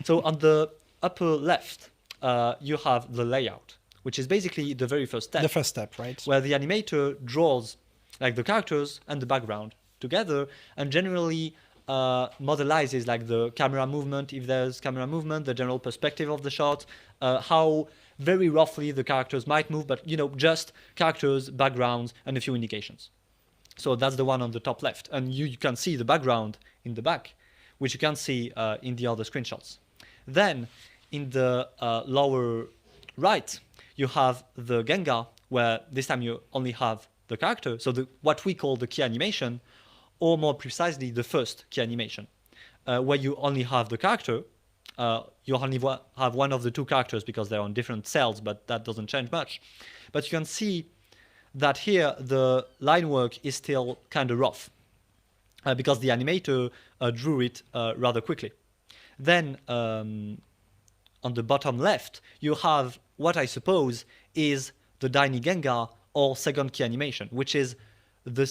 So on the upper left, you have the layout, which is basically the very first step. The first step, right? Where the animator draws the characters and the background together, and generally modelizes like the camera movement, if there's camera movement, the general perspective of the shot, how very roughly the characters might move, but just characters, backgrounds, and a few indications. So that's the one on the top left, and you can see the background in the back, which you can see in the other screenshots. Then in the lower right, you have the Genga, where this time you only have the character, so what we call the key animation, or more precisely the first key animation, where you only have the character. You only have one of the two characters because they're on different cells, but that doesn't change much. But you can see that here the line work is still kind of rough because the animator drew it rather quickly. Then on the bottom left, you have what I suppose is the Daini Genga or second key animation, which is the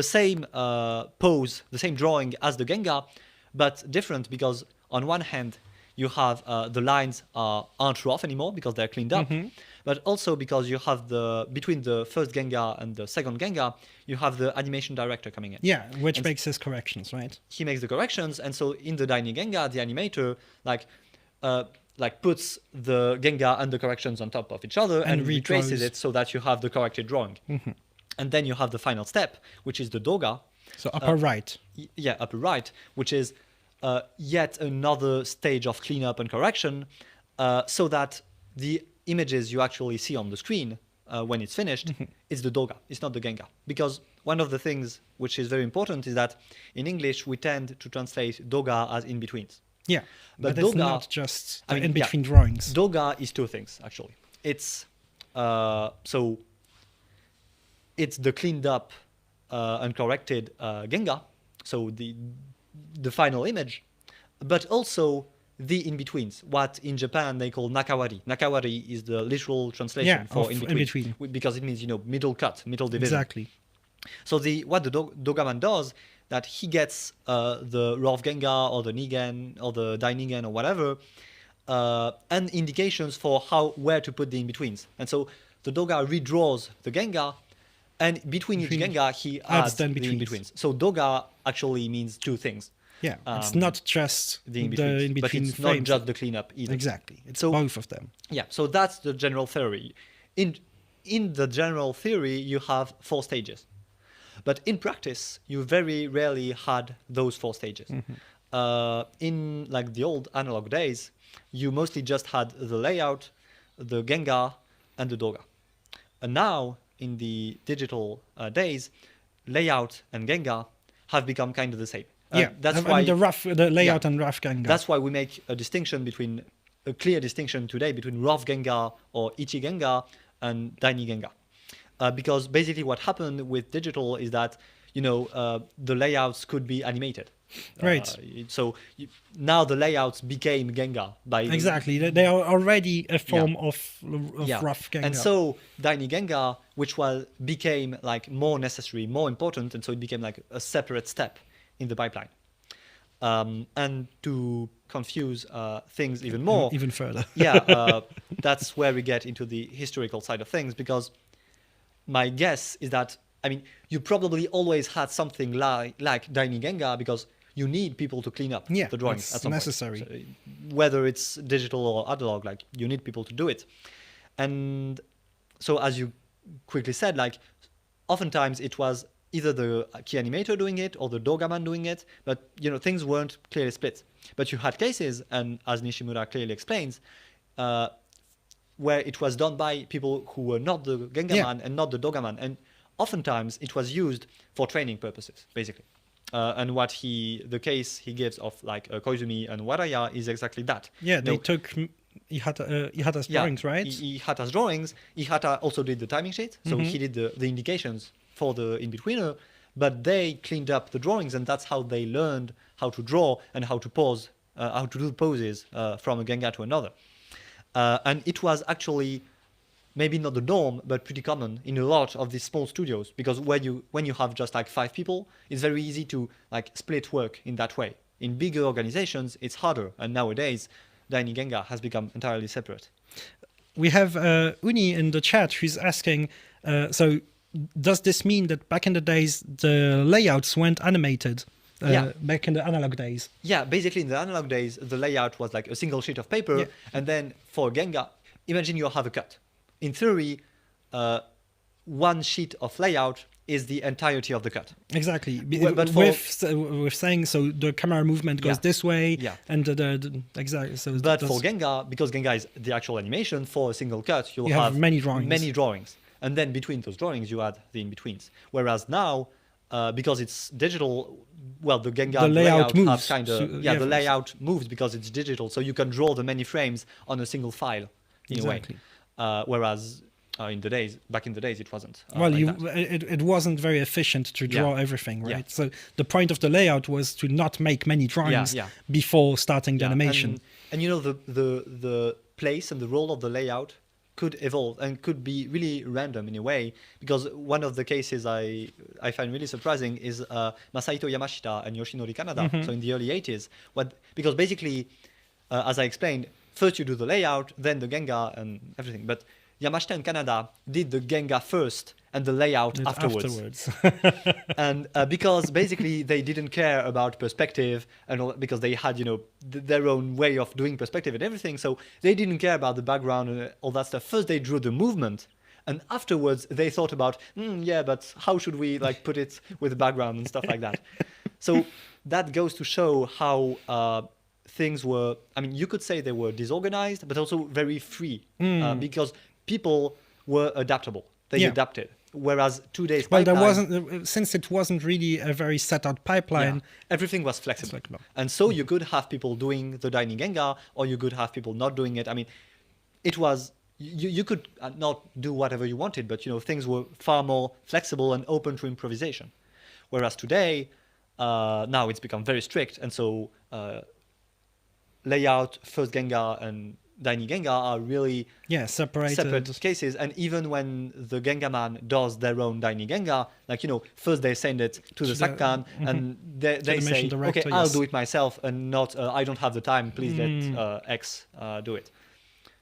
same pose, the same drawing as the Genga, but different because on one hand you have the lines aren't rough anymore because they're cleaned up, but also because you have between the first Genga and the second Genga, you have the animation director coming in. Yeah, which makes his corrections, right? He makes the corrections, and so in the Daini Genga, the animator puts the Genga and the corrections on top of each other and retraces it so that you have the corrected drawing. And then you have the final step, which is the Doga. So upper right. Yeah, upper right, which is yet another stage of cleanup and correction, so that the images you actually see on the screen when it's finished is the Doga, it's not the Genga. Because one of the things which is very important is that in English we tend to translate Doga as in-betweens. Yeah, but Doga, it's not just the in-between drawings. Doga is two things, actually. It's it's the cleaned up and corrected Genga, so the final image, but also the in-betweens, what in Japan they call nakawari. Nakawari is the literal translation for in-between, because it means, middle cut, middle division. Exactly. So what the Dogaman does, that he gets the rough Genga or the Nigen or the Dai Nigen or whatever, and indications for where to put the in-betweens. And so the Doga redraws the Genga, and between each Genga, he adds the in-betweens. So Doga actually means two things. Yeah, it's not just the in-between but it's frames. not just the cleanup either. Exactly, it's both of them. Yeah, so that's the general theory. In the general theory, you have 4 stages. But in practice, you very rarely had those 4 stages. In like the old analog days, you mostly just had the layout, the Genga, and the Doga. And now, in the digital days, layout and Genga have become kind of the same. That's why the layout and rough Genga. That's why we make a clear distinction today between rough Genga or Ichi Genga and Daini Genga. Because basically what happened with digital is that, the layouts could be animated. Right. So now the layouts became Genga. Exactly. They are already a form of rough Genga. And so Daini Genga, which became like more necessary, more important, and so it became like a separate step in the pipeline. And to confuse things even more, even further. That's where we get into the historical side of things, because my guess is that, you probably always had something like Daini Genga because you need people to clean up the drawings at some necessary. point. So whether it's digital or analog, you need people to do it. And so as you quickly said, oftentimes it was either the key animator doing it or the Dogaman doing it, but things weren't clearly split. But you had cases, and as Nishimura clearly explains, where it was done by people who were not the Gengaman and not the Dogaman, and oftentimes it was used for training purposes, basically. And the case he gives of Koizumi and Waraya is exactly that. Yeah, they took Ihata's drawings, right? Ihata's drawings. Ihata also did the timing sheet, so he did the indications for the in-betweener, but they cleaned up the drawings, and that's how they learned how to draw and how to pose, how to do poses from a Genga to another. And it was actually maybe not the norm, but pretty common in a lot of these small studios, because when you have just 5 people, it's very easy to split work in that way. In bigger organizations, it's harder, and nowadays, Daini Genga has become entirely separate. We have Uni in the chat who's asking, so does this mean that back in the days the layouts weren't animated? Back in the analog days. Yeah, basically in the analog days, the layout was like a single sheet of paper, and then for Genga, imagine you have a cut. In theory, one sheet of layout is the entirety of the cut. Exactly. But with saying so the camera movement goes this way, and exactly. So but for Genga, because Genga is the actual animation, for a single cut, you have many drawings. And then between those drawings, you add the in-betweens. Whereas now, because it's digital, well, the Genga layout moves. The layout moves because it's digital, so you can draw the many frames on a single file in a way. Whereas back in the days, it wasn't. It wasn't very efficient to draw everything, right? Yeah. So the point of the layout was to not make many drawings before starting the animation. And you know, the place and the role of the layout could evolve and could be really random in a way, because one of the cases I find really surprising is Masahito Yamashita and Yoshinori Kanada, so in the early 80s. Because basically, as I explained, first you do the layout, then the Genga and everything. But Yamashita and Kanada did the Genga first and the layout afterwards. And because basically they didn't care about perspective and all, because they had, their own way of doing perspective and everything. So they didn't care about the background and all that stuff. First they drew the movement, and afterwards they thought about, but how should we put it with the background and stuff like that. So that goes to show how things were, you could say they were disorganized, but also very free, because people were adaptable. They adapted. Whereas today's pipeline, since it wasn't really a very set out pipeline, everything was flexible. And so you could have people doing the Daini Genga, or you could have people not doing it. It was, you could not do whatever you wanted, but things were far more flexible and open to improvisation. Whereas today, now it's become very strict, and so layout, first Genga, and Daini Genga are really separate cases. And even when the Genga man does their own Daini Genga, first they send it to the Sakkan, and they say, director, okay, I'll do it myself, and not, I don't have the time, please let X do it.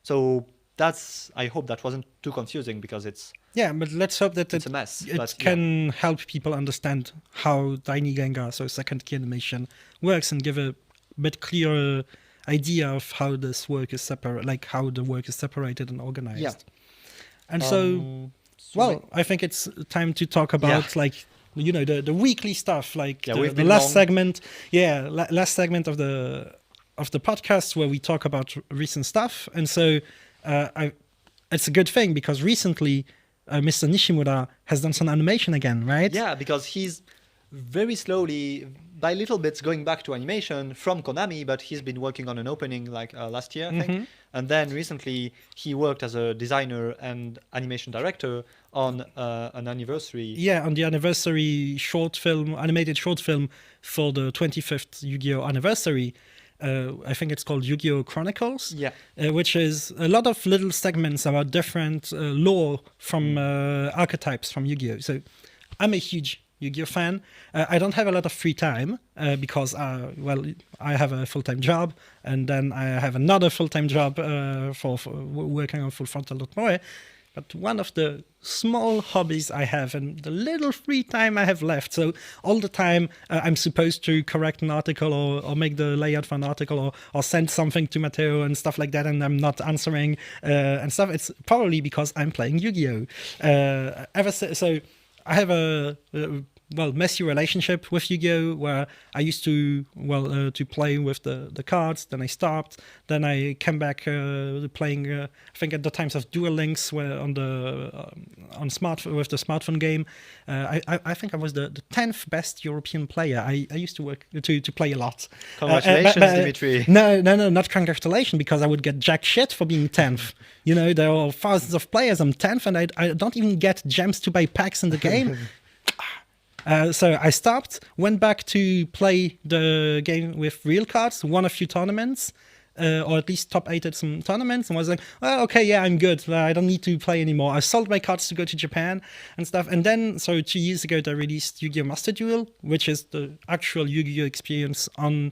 So I hope that wasn't too confusing, because it's... Yeah, but let's hope that it's a mess. It can help people understand how Daini Genga, so second key animation, works, and give a bit clearer idea of how this work is how the work is separated and organized. Yeah. And I think it's time to talk about the weekly stuff, the last segment. Yeah, last segment of the podcast where we talk about recent stuff. And so it's a good thing, because recently Mr. Nishimura has done some animation again, right? Yeah, because he's very slowly, by little bits, going back to animation from Konami, but he's been working on an opening last year, I think. And then recently he worked as a designer and animation director on an anniversary. Yeah, on the anniversary animated short film for the 25th Yu-Gi-Oh! Anniversary. I think it's called Yu-Gi-Oh! Chronicles, which is a lot of little segments about different lore from archetypes from Yu-Gi-Oh! So I'm a huge Yu-Gi-Oh! Fan. I don't have a lot of free time because, I have a full-time job, and then I have another full-time job for working on fullfrontal.moe. But one of the small hobbies I have, and the little free time I have left, so all the time I'm supposed to correct an article or make the layout for an article or send something to Matteo and stuff like that, and I'm not answering and stuff. It's probably because I'm playing Yu-Gi-Oh! So I have a messy relationship with Yu-Gi-Oh! Where I used to play with the cards, then I stopped, then I came back playing. I think at the times of Duel Links, where with the smartphone game. I think I was the 10th best European player. I used to work to play a lot. Congratulations, Dimitri. No, not congratulations, because I would get jack shit for being 10th. There are thousands of players. I'm 10th, and I don't even get gems to buy packs in the game. So I stopped, went back to play the game with real cards, won a few tournaments, or at least top 8 at some tournaments, and was like, well, okay, yeah, I'm good. I don't need to play anymore. I sold my cards to go to Japan and stuff. And then, so 2 years ago, they released Yu-Gi-Oh! Master Duel, which is the actual Yu-Gi-Oh! Experience on...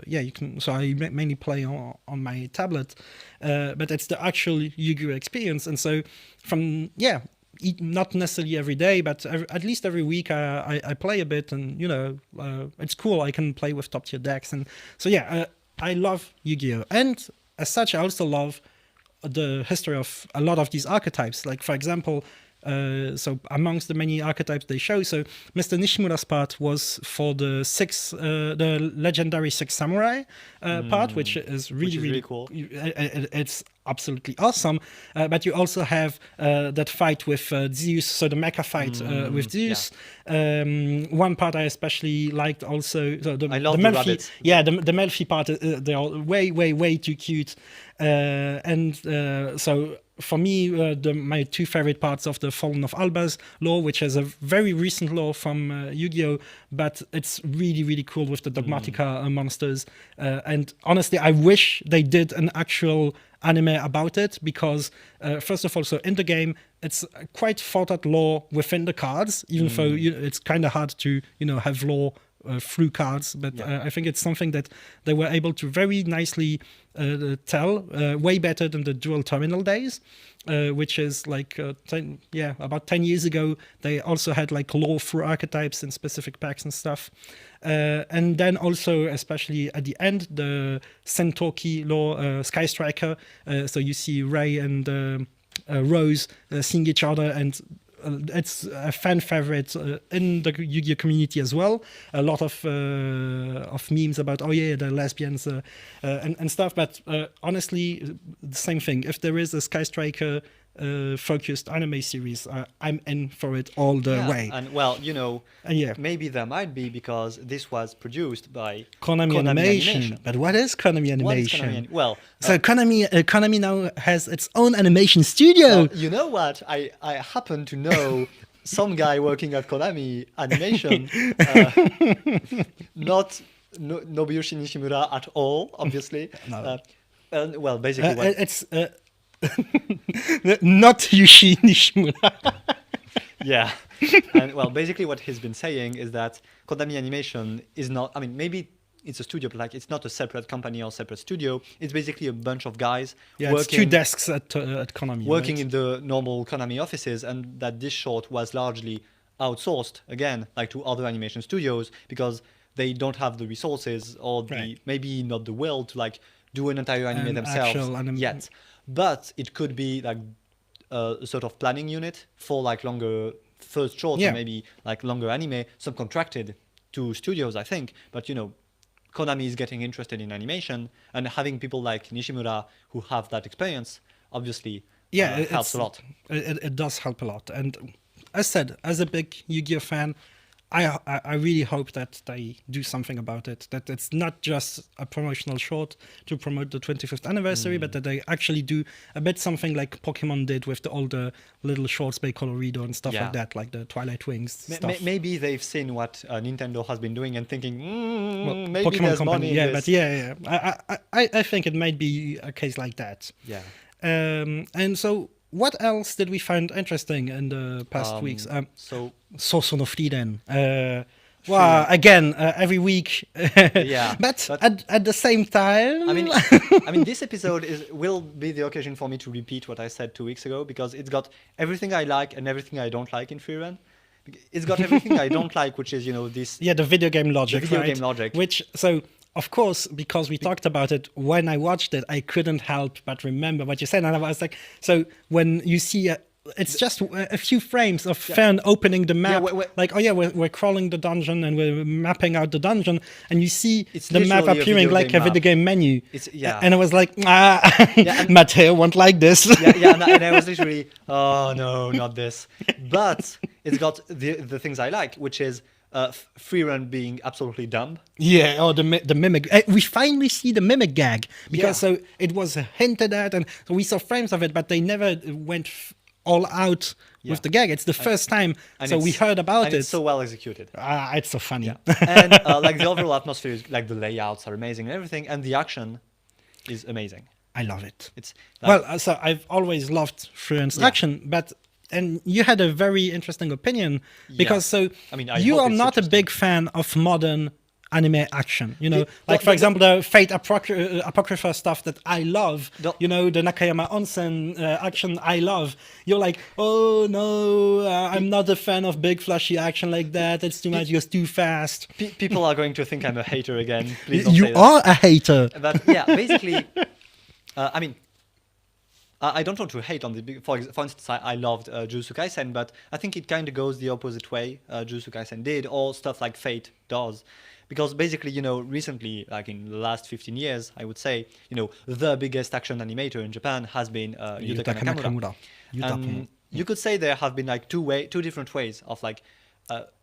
you can. So I mainly play on my tablet, but it's the actual Yu-Gi-Oh! Experience. And so not necessarily every day, but at least every week I play a bit, and it's cool. I can play with top tier decks, and so I love Yu-Gi-Oh! And as such, I also love the history of a lot of these archetypes. Like, for example, so amongst the many archetypes they show, so Mr. Nishimura's part was for the legendary Six Samurai part, which is really cool. It's absolutely awesome. But you also have that fight with Zeus, so the mecha fight with Zeus. Yeah. One part I especially liked also. So I love the rabbits. Yeah, the Melfi part, they are way too cute. So for me, my two favorite parts of the Fallen of Albaz lore, which is a very recent lore from Yu-Gi-Oh, but it's really cool with the Dogmatica monsters. And honestly, I wish they did an actual anime about it, because first of all, so in the game, it's quite thought out lore within the cards, even though it's kind of hard to have lore through cards, but I think it's something that they were able to very nicely tell, way better than the dual terminal days, which is like about 10 years ago. They also had like lore through archetypes and specific packs and stuff. And then also, especially at the end, the Sentoki lore, Sky Striker. So you see Ray and Rose seeing each other, and it's a fan favorite in the Yu-Gi-Oh community as well. A lot of memes about the lesbians and stuff. But honestly, the same thing. If there is a Sky Striker focused anime series, I'm in for it all the way. And maybe there might be, because this was produced by Konami Animation. But what is Konami Animation? Konami now has its own animation studio. You know what? I happen to know some guy working at Konami Animation, not Nobuyoshi Nishimura at all, obviously. No. Basically, it's not Yushi Nishimura. Yeah. And basically what he's been saying is that Konami Animation is not, maybe it's a studio, but like it's not a separate company or separate studio. It's basically a bunch of guys working. It's two desks at Konami. Working in the normal Konami offices, and that this short was largely outsourced, again, like to other animation studios, because they don't have the resources or maybe not the will to like do an entire anime themselves yet. But it could be like a sort of planning unit for like longer first shorts, or maybe like longer anime, subcontracted to studios, I think. But Konami is getting interested in animation, and having people like Nishimura who have that experience obviously helps a lot. It does help a lot. And as said, as a big Yu-Gi-Oh fan, I really hope that they do something about it, that it's not just a promotional short to promote the 25th anniversary, but that they actually do a bit something like Pokemon did with all the little shorts by Colorido and stuff like that, like the Twilight Wings stuff. Maybe they've seen what Nintendo has been doing and thinking, maybe Pokemon there's Company, money in this. I think it might be a case like that. Yeah. And so, what else did we find interesting in the past weeks? Soso no Frieren. Again, every week. but at the same time, this episode will be the occasion for me to repeat what I said 2 weeks ago, because it's got everything I like and everything I don't like in Frieren. It's got everything I don't like, which is this. Yeah, the video game logic. Game logic. Which of course, because we talked about it when I watched it, I couldn't help but remember what you said, and I was like, so when you see it's just a few frames of Fern opening the map, we're crawling the dungeon and we're mapping out the dungeon, and you see the map appearing like a video game menu. And I was like, Matteo won't like this. And I was literally, oh no, not this. But it's got the things I like, which is Frieren being absolutely dumb. The mimic. We finally see the mimic gag, because so it was hinted at, and so we saw frames of it, but they never went all out with the gag. It's the first time, so we heard about it. It's so well executed. It's so funny. And like the overall atmosphere is, like the layouts are amazing and everything, and the action is amazing. I love it. It's like, so I've always loved Frieren's action, but. And you had a very interesting opinion, because you are not a big fan of modern anime action. You know, like for the- example, the Fate Apocrypha stuff that I love. The- You know, the Nakayama Onsen action I love. You're like, oh no, I'm not a fan of big flashy action like that. It's too much. You're too fast. People are going to think I'm a hater again. Please don't say You that. are a hater. But yeah, basically, I mean, I don't want to hate on the big. For instance, I loved Jujutsu Kaisen, but I think it kind of goes the opposite way. Jujutsu Kaisen did, or stuff like Fate does, because basically, you know, recently, like in the last 15 years, I would say, you know, the biggest action animator in Japan has been Yutaka Nakamura. And you could say there have been like two different ways of like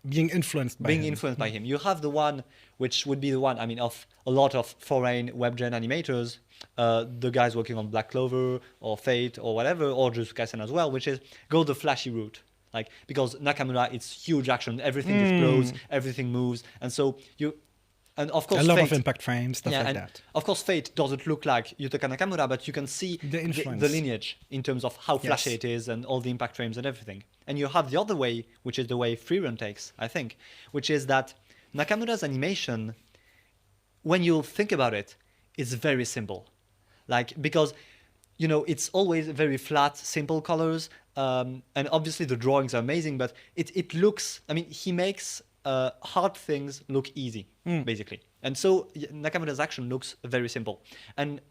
Being influenced by him. him. You have the one which would be the one, I mean, of a lot of foreign webgen animators, the guys working on Black Clover or Fate or whatever, or Jujutsu Kaisen as well, which is go the flashy route. Like, because Nakamura, it's huge action, everything explodes, everything moves, and so and of course A lot Fate, of impact frames, stuff like and that. of course Fate doesn't look like Yutaka Nakamura, but you can see The influence. the lineage in terms of how flashy Yes. it is and all the impact frames and everything. And you have the other way, which is the way Frieren takes, I think, which is that Nakamura's animation, when you think about it, is very simple. Like, because, you know, it's always very flat, simple colors, and obviously the drawings are amazing, but it looks, I mean, he makes hard things look easy, basically. And so Nakamura's action looks very simple. And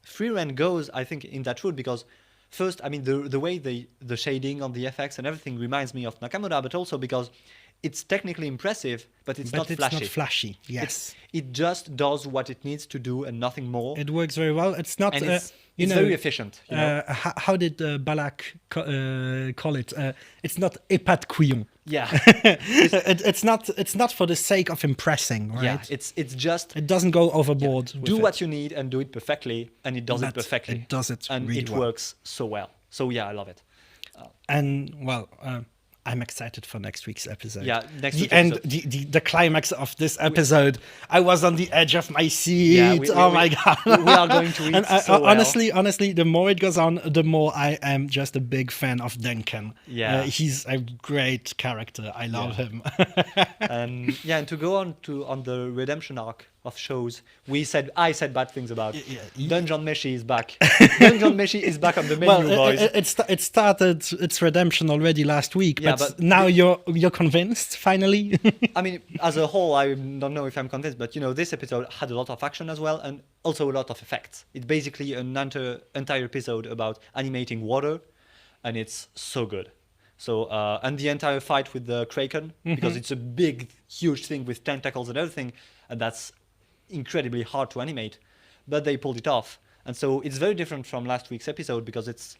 Frieren goes, I think, in that route because first, I mean, the way the shading on the effects and everything reminds me of Nakamura, but also because it's technically impressive, but it's not flashy. Not flashy. Yes, It just does what it needs to do and nothing more. it works very well. It's not. And it's you know, very efficient. You know? how did Balak call it? It's not épat couillon. Yeah. It's not for the sake of impressing, right? Yeah. It's just It doesn't go overboard. with do it. what you need and do it perfectly, and it does it But perfectly. It does it and really it well. works so well. So yeah, I love it. And well, I'm excited for next week's episode. Yeah, next the week's end, episode. the climax of this episode. I was on the edge of my seat. Yeah, my god! we are going to eat And so well. honestly, the more it goes on, the more I am just a big fan of Denken. Yeah. He's a great character. I love him. And to go on the redemption arc of shows, I said bad things about. Dungeon Meshi is back. Dungeon Meshi is back on the menu, boys. It started its redemption already last week, Yeah, but but now you're convinced finally. I mean, as a whole, I don't know if I'm convinced, but you know, this episode had a lot of action as well, and also a lot of effects. It's basically an entire episode about animating water, and it's so good. So and the entire fight with the Kraken, because it's a big, huge thing with tentacles and everything, and that's incredibly hard to animate, but they pulled it off. And so it's very different from last week's episode because it's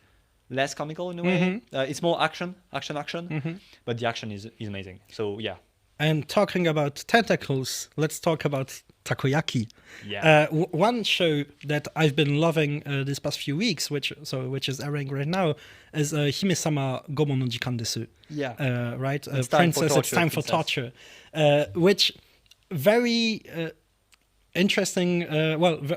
less comical in a way. It's more action, but the action is amazing. So yeah. And talking about tentacles, let's talk about takoyaki. Yeah. One show that I've been loving this past few weeks, which is airing right now, is Hime-sama Goumon no jikan desu. Yeah. Right. It's time for Princess, torture, it's time for princess. torture. Which very interesting,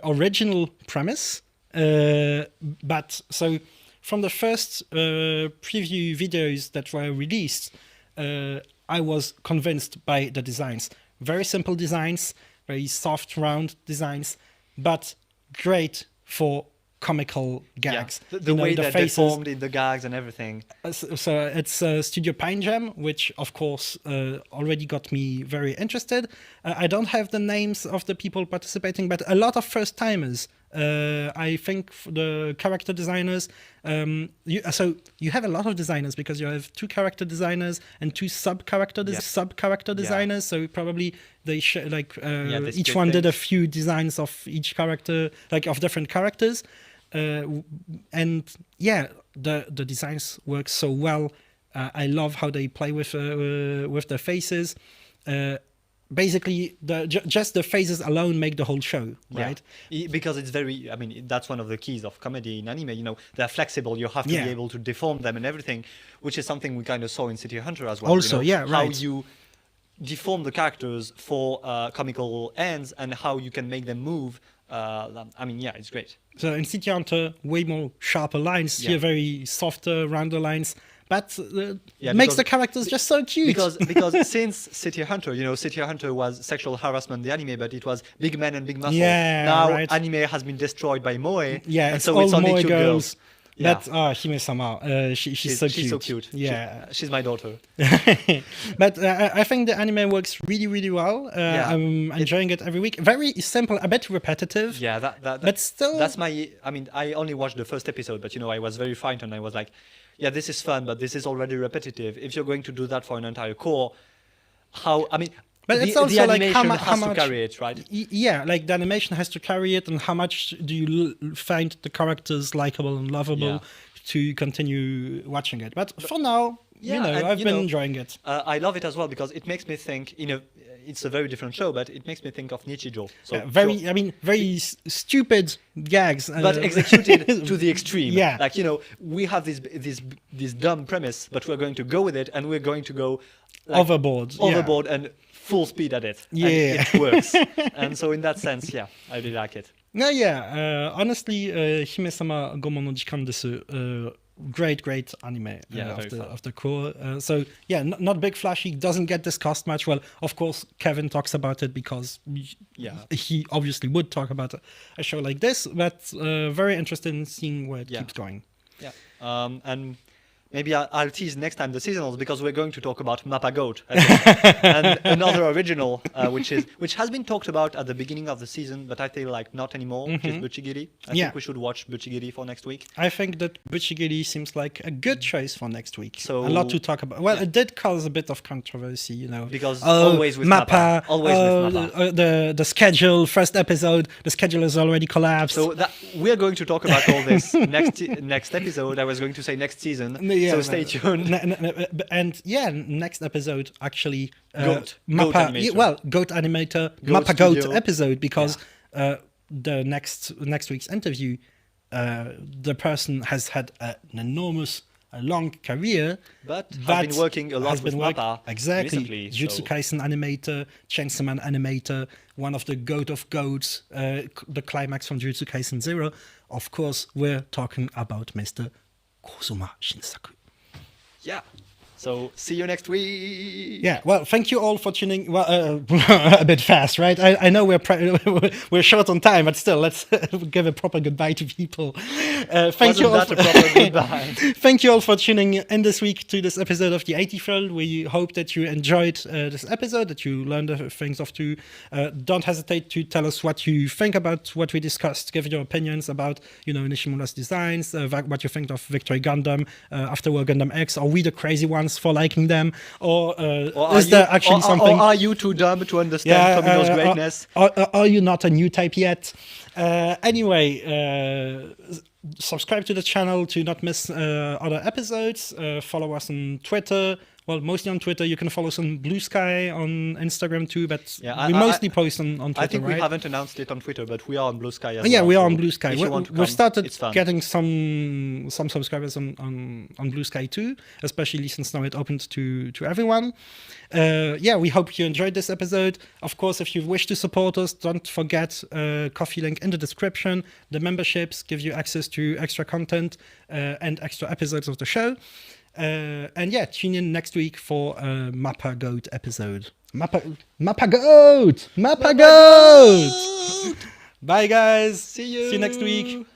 original premise. But so from the first preview videos that were released, I was convinced by the designs. Very simple designs, very soft, round designs, but great for comical gags. Yeah. The way that they formed in the gags and everything. So it's Studio Pine Jam, which of course already got me very interested. I don't have the names of the people participating, but a lot of first timers. I think the character designers. You have a lot of designers because you have 2 character designers and 2 sub character designers. So probably they each one did a few designs of each character, like of different characters. And yeah, the designs work so well. I love how they play with the faces. Basically, just the faces alone make the whole show, right? Yeah. Because it's very, I mean, that's one of the keys of comedy in anime. You know, they're flexible. You have to be able to deform them and everything, which is something we kind of saw in City Hunter as well. Also, you know, right. How you deform the characters for comical ends and how you can make them move. I mean, yeah, it's great. So in City Hunter, way more sharper lines. Here, very softer, rounder lines. but Yeah, makes because- the characters just so cute. Because since City Hunter, City Hunter was sexual harassment in the anime, but it was big men and big muscle. Yeah, now right. anime has been destroyed by Moe, yeah, and it's so all it's only Moe cute girls. Yeah. But Hime-sama, she's so cute. Yeah. she's my daughter. But I think the anime works really, really well. I'm enjoying it every week. Very simple, a bit repetitive. Yeah, that But still, that's my. I mean, I only watched the first episode, but I was very frightened. I was like, yeah, this is fun, but this is already repetitive. If you're going to do that for an entire core, how? I mean. But the, it's also the like animation how has much, to carry it, right? Yeah, like the animation has to carry it, and how much do you find the characters likable and lovable to continue watching it? But for now, I've been enjoying it. I love it as well because it makes me think. It's a very different show, but it makes me think of Nichijou. So very stupid gags, but executed to the extreme. Yeah, like we have this dumb premise, but we're going to go with it, and we're going to go overboard and full speed at it. Yeah, and it works. And so in that sense, I really like it. No, honestly, Hime-sama Goumon no jikan desu. Great anime of the core. So not big flashy, doesn't get discussed much. Well, of course, Kevin talks about it because he obviously would talk about a show like this, but very interested in seeing where it keeps going. Yeah, and maybe I'll tease next time the seasonals because we're going to talk about Mappa Goat and another original which has been talked about at the beginning of the season, but I feel like not anymore, which is Buchigiri. I think we should watch Buchigiri for next week. I think that Buchigiri seems like a good choice for next week. So a lot to talk about. Well, it did cause a bit of controversy, because always with Mappa, the schedule, first episode, the schedule has already collapsed. So we're going to talk about all this next episode. I was going to say next season. So stay tuned. And next episode actually Goat animator, Mappa Goat episode, because the next week's interview, the person has had an enormous, long career, but has been working a lot with Mappa recently. Jutsu so. Kaisen animator, Chainsaw Man animator, one of the goat of goats, the climax from Jutsu Kaisen 0. Of course, we're talking about Mr. Kozuma Shinsaku. Yeah. So see you next week. Yeah. Well, thank you all for tuning. Well, a bit fast, right? I know we're short on time, but still, let's give a proper goodbye to people. Thank you all. That a proper goodbye? Thank you all for tuning in this week to this episode of the AT Field. We hope that you enjoyed this episode, that you learned things off too. Don't hesitate to tell us what you think about what we discussed. Give your opinions about Nishimura's designs, what you think of Victory Gundam, After War Gundam X. Are we the crazy ones for liking them, or is there actually something? Or are you too dumb to understand Tomino's greatness? Are you not a new type yet? Anyway, subscribe to the channel to not miss other episodes. Follow us on Twitter. Well, mostly on Twitter. You can follow us on Blue Sky, on Instagram too, but we mostly post on Twitter. I think we right? haven't announced it on Twitter, but we are on Blue Sky as well. Yeah, we are on Blue Sky. We've started getting some subscribers on Blue Sky too, especially since now it opened to everyone. We hope you enjoyed this episode. Of course, if you wish to support us, don't forget Coffee link in the description. The memberships give you access to extra content and extra episodes of the show. Tune in next week for a Mappa Goat episode. Mappa Goat! Bye, guys. See you See you next week.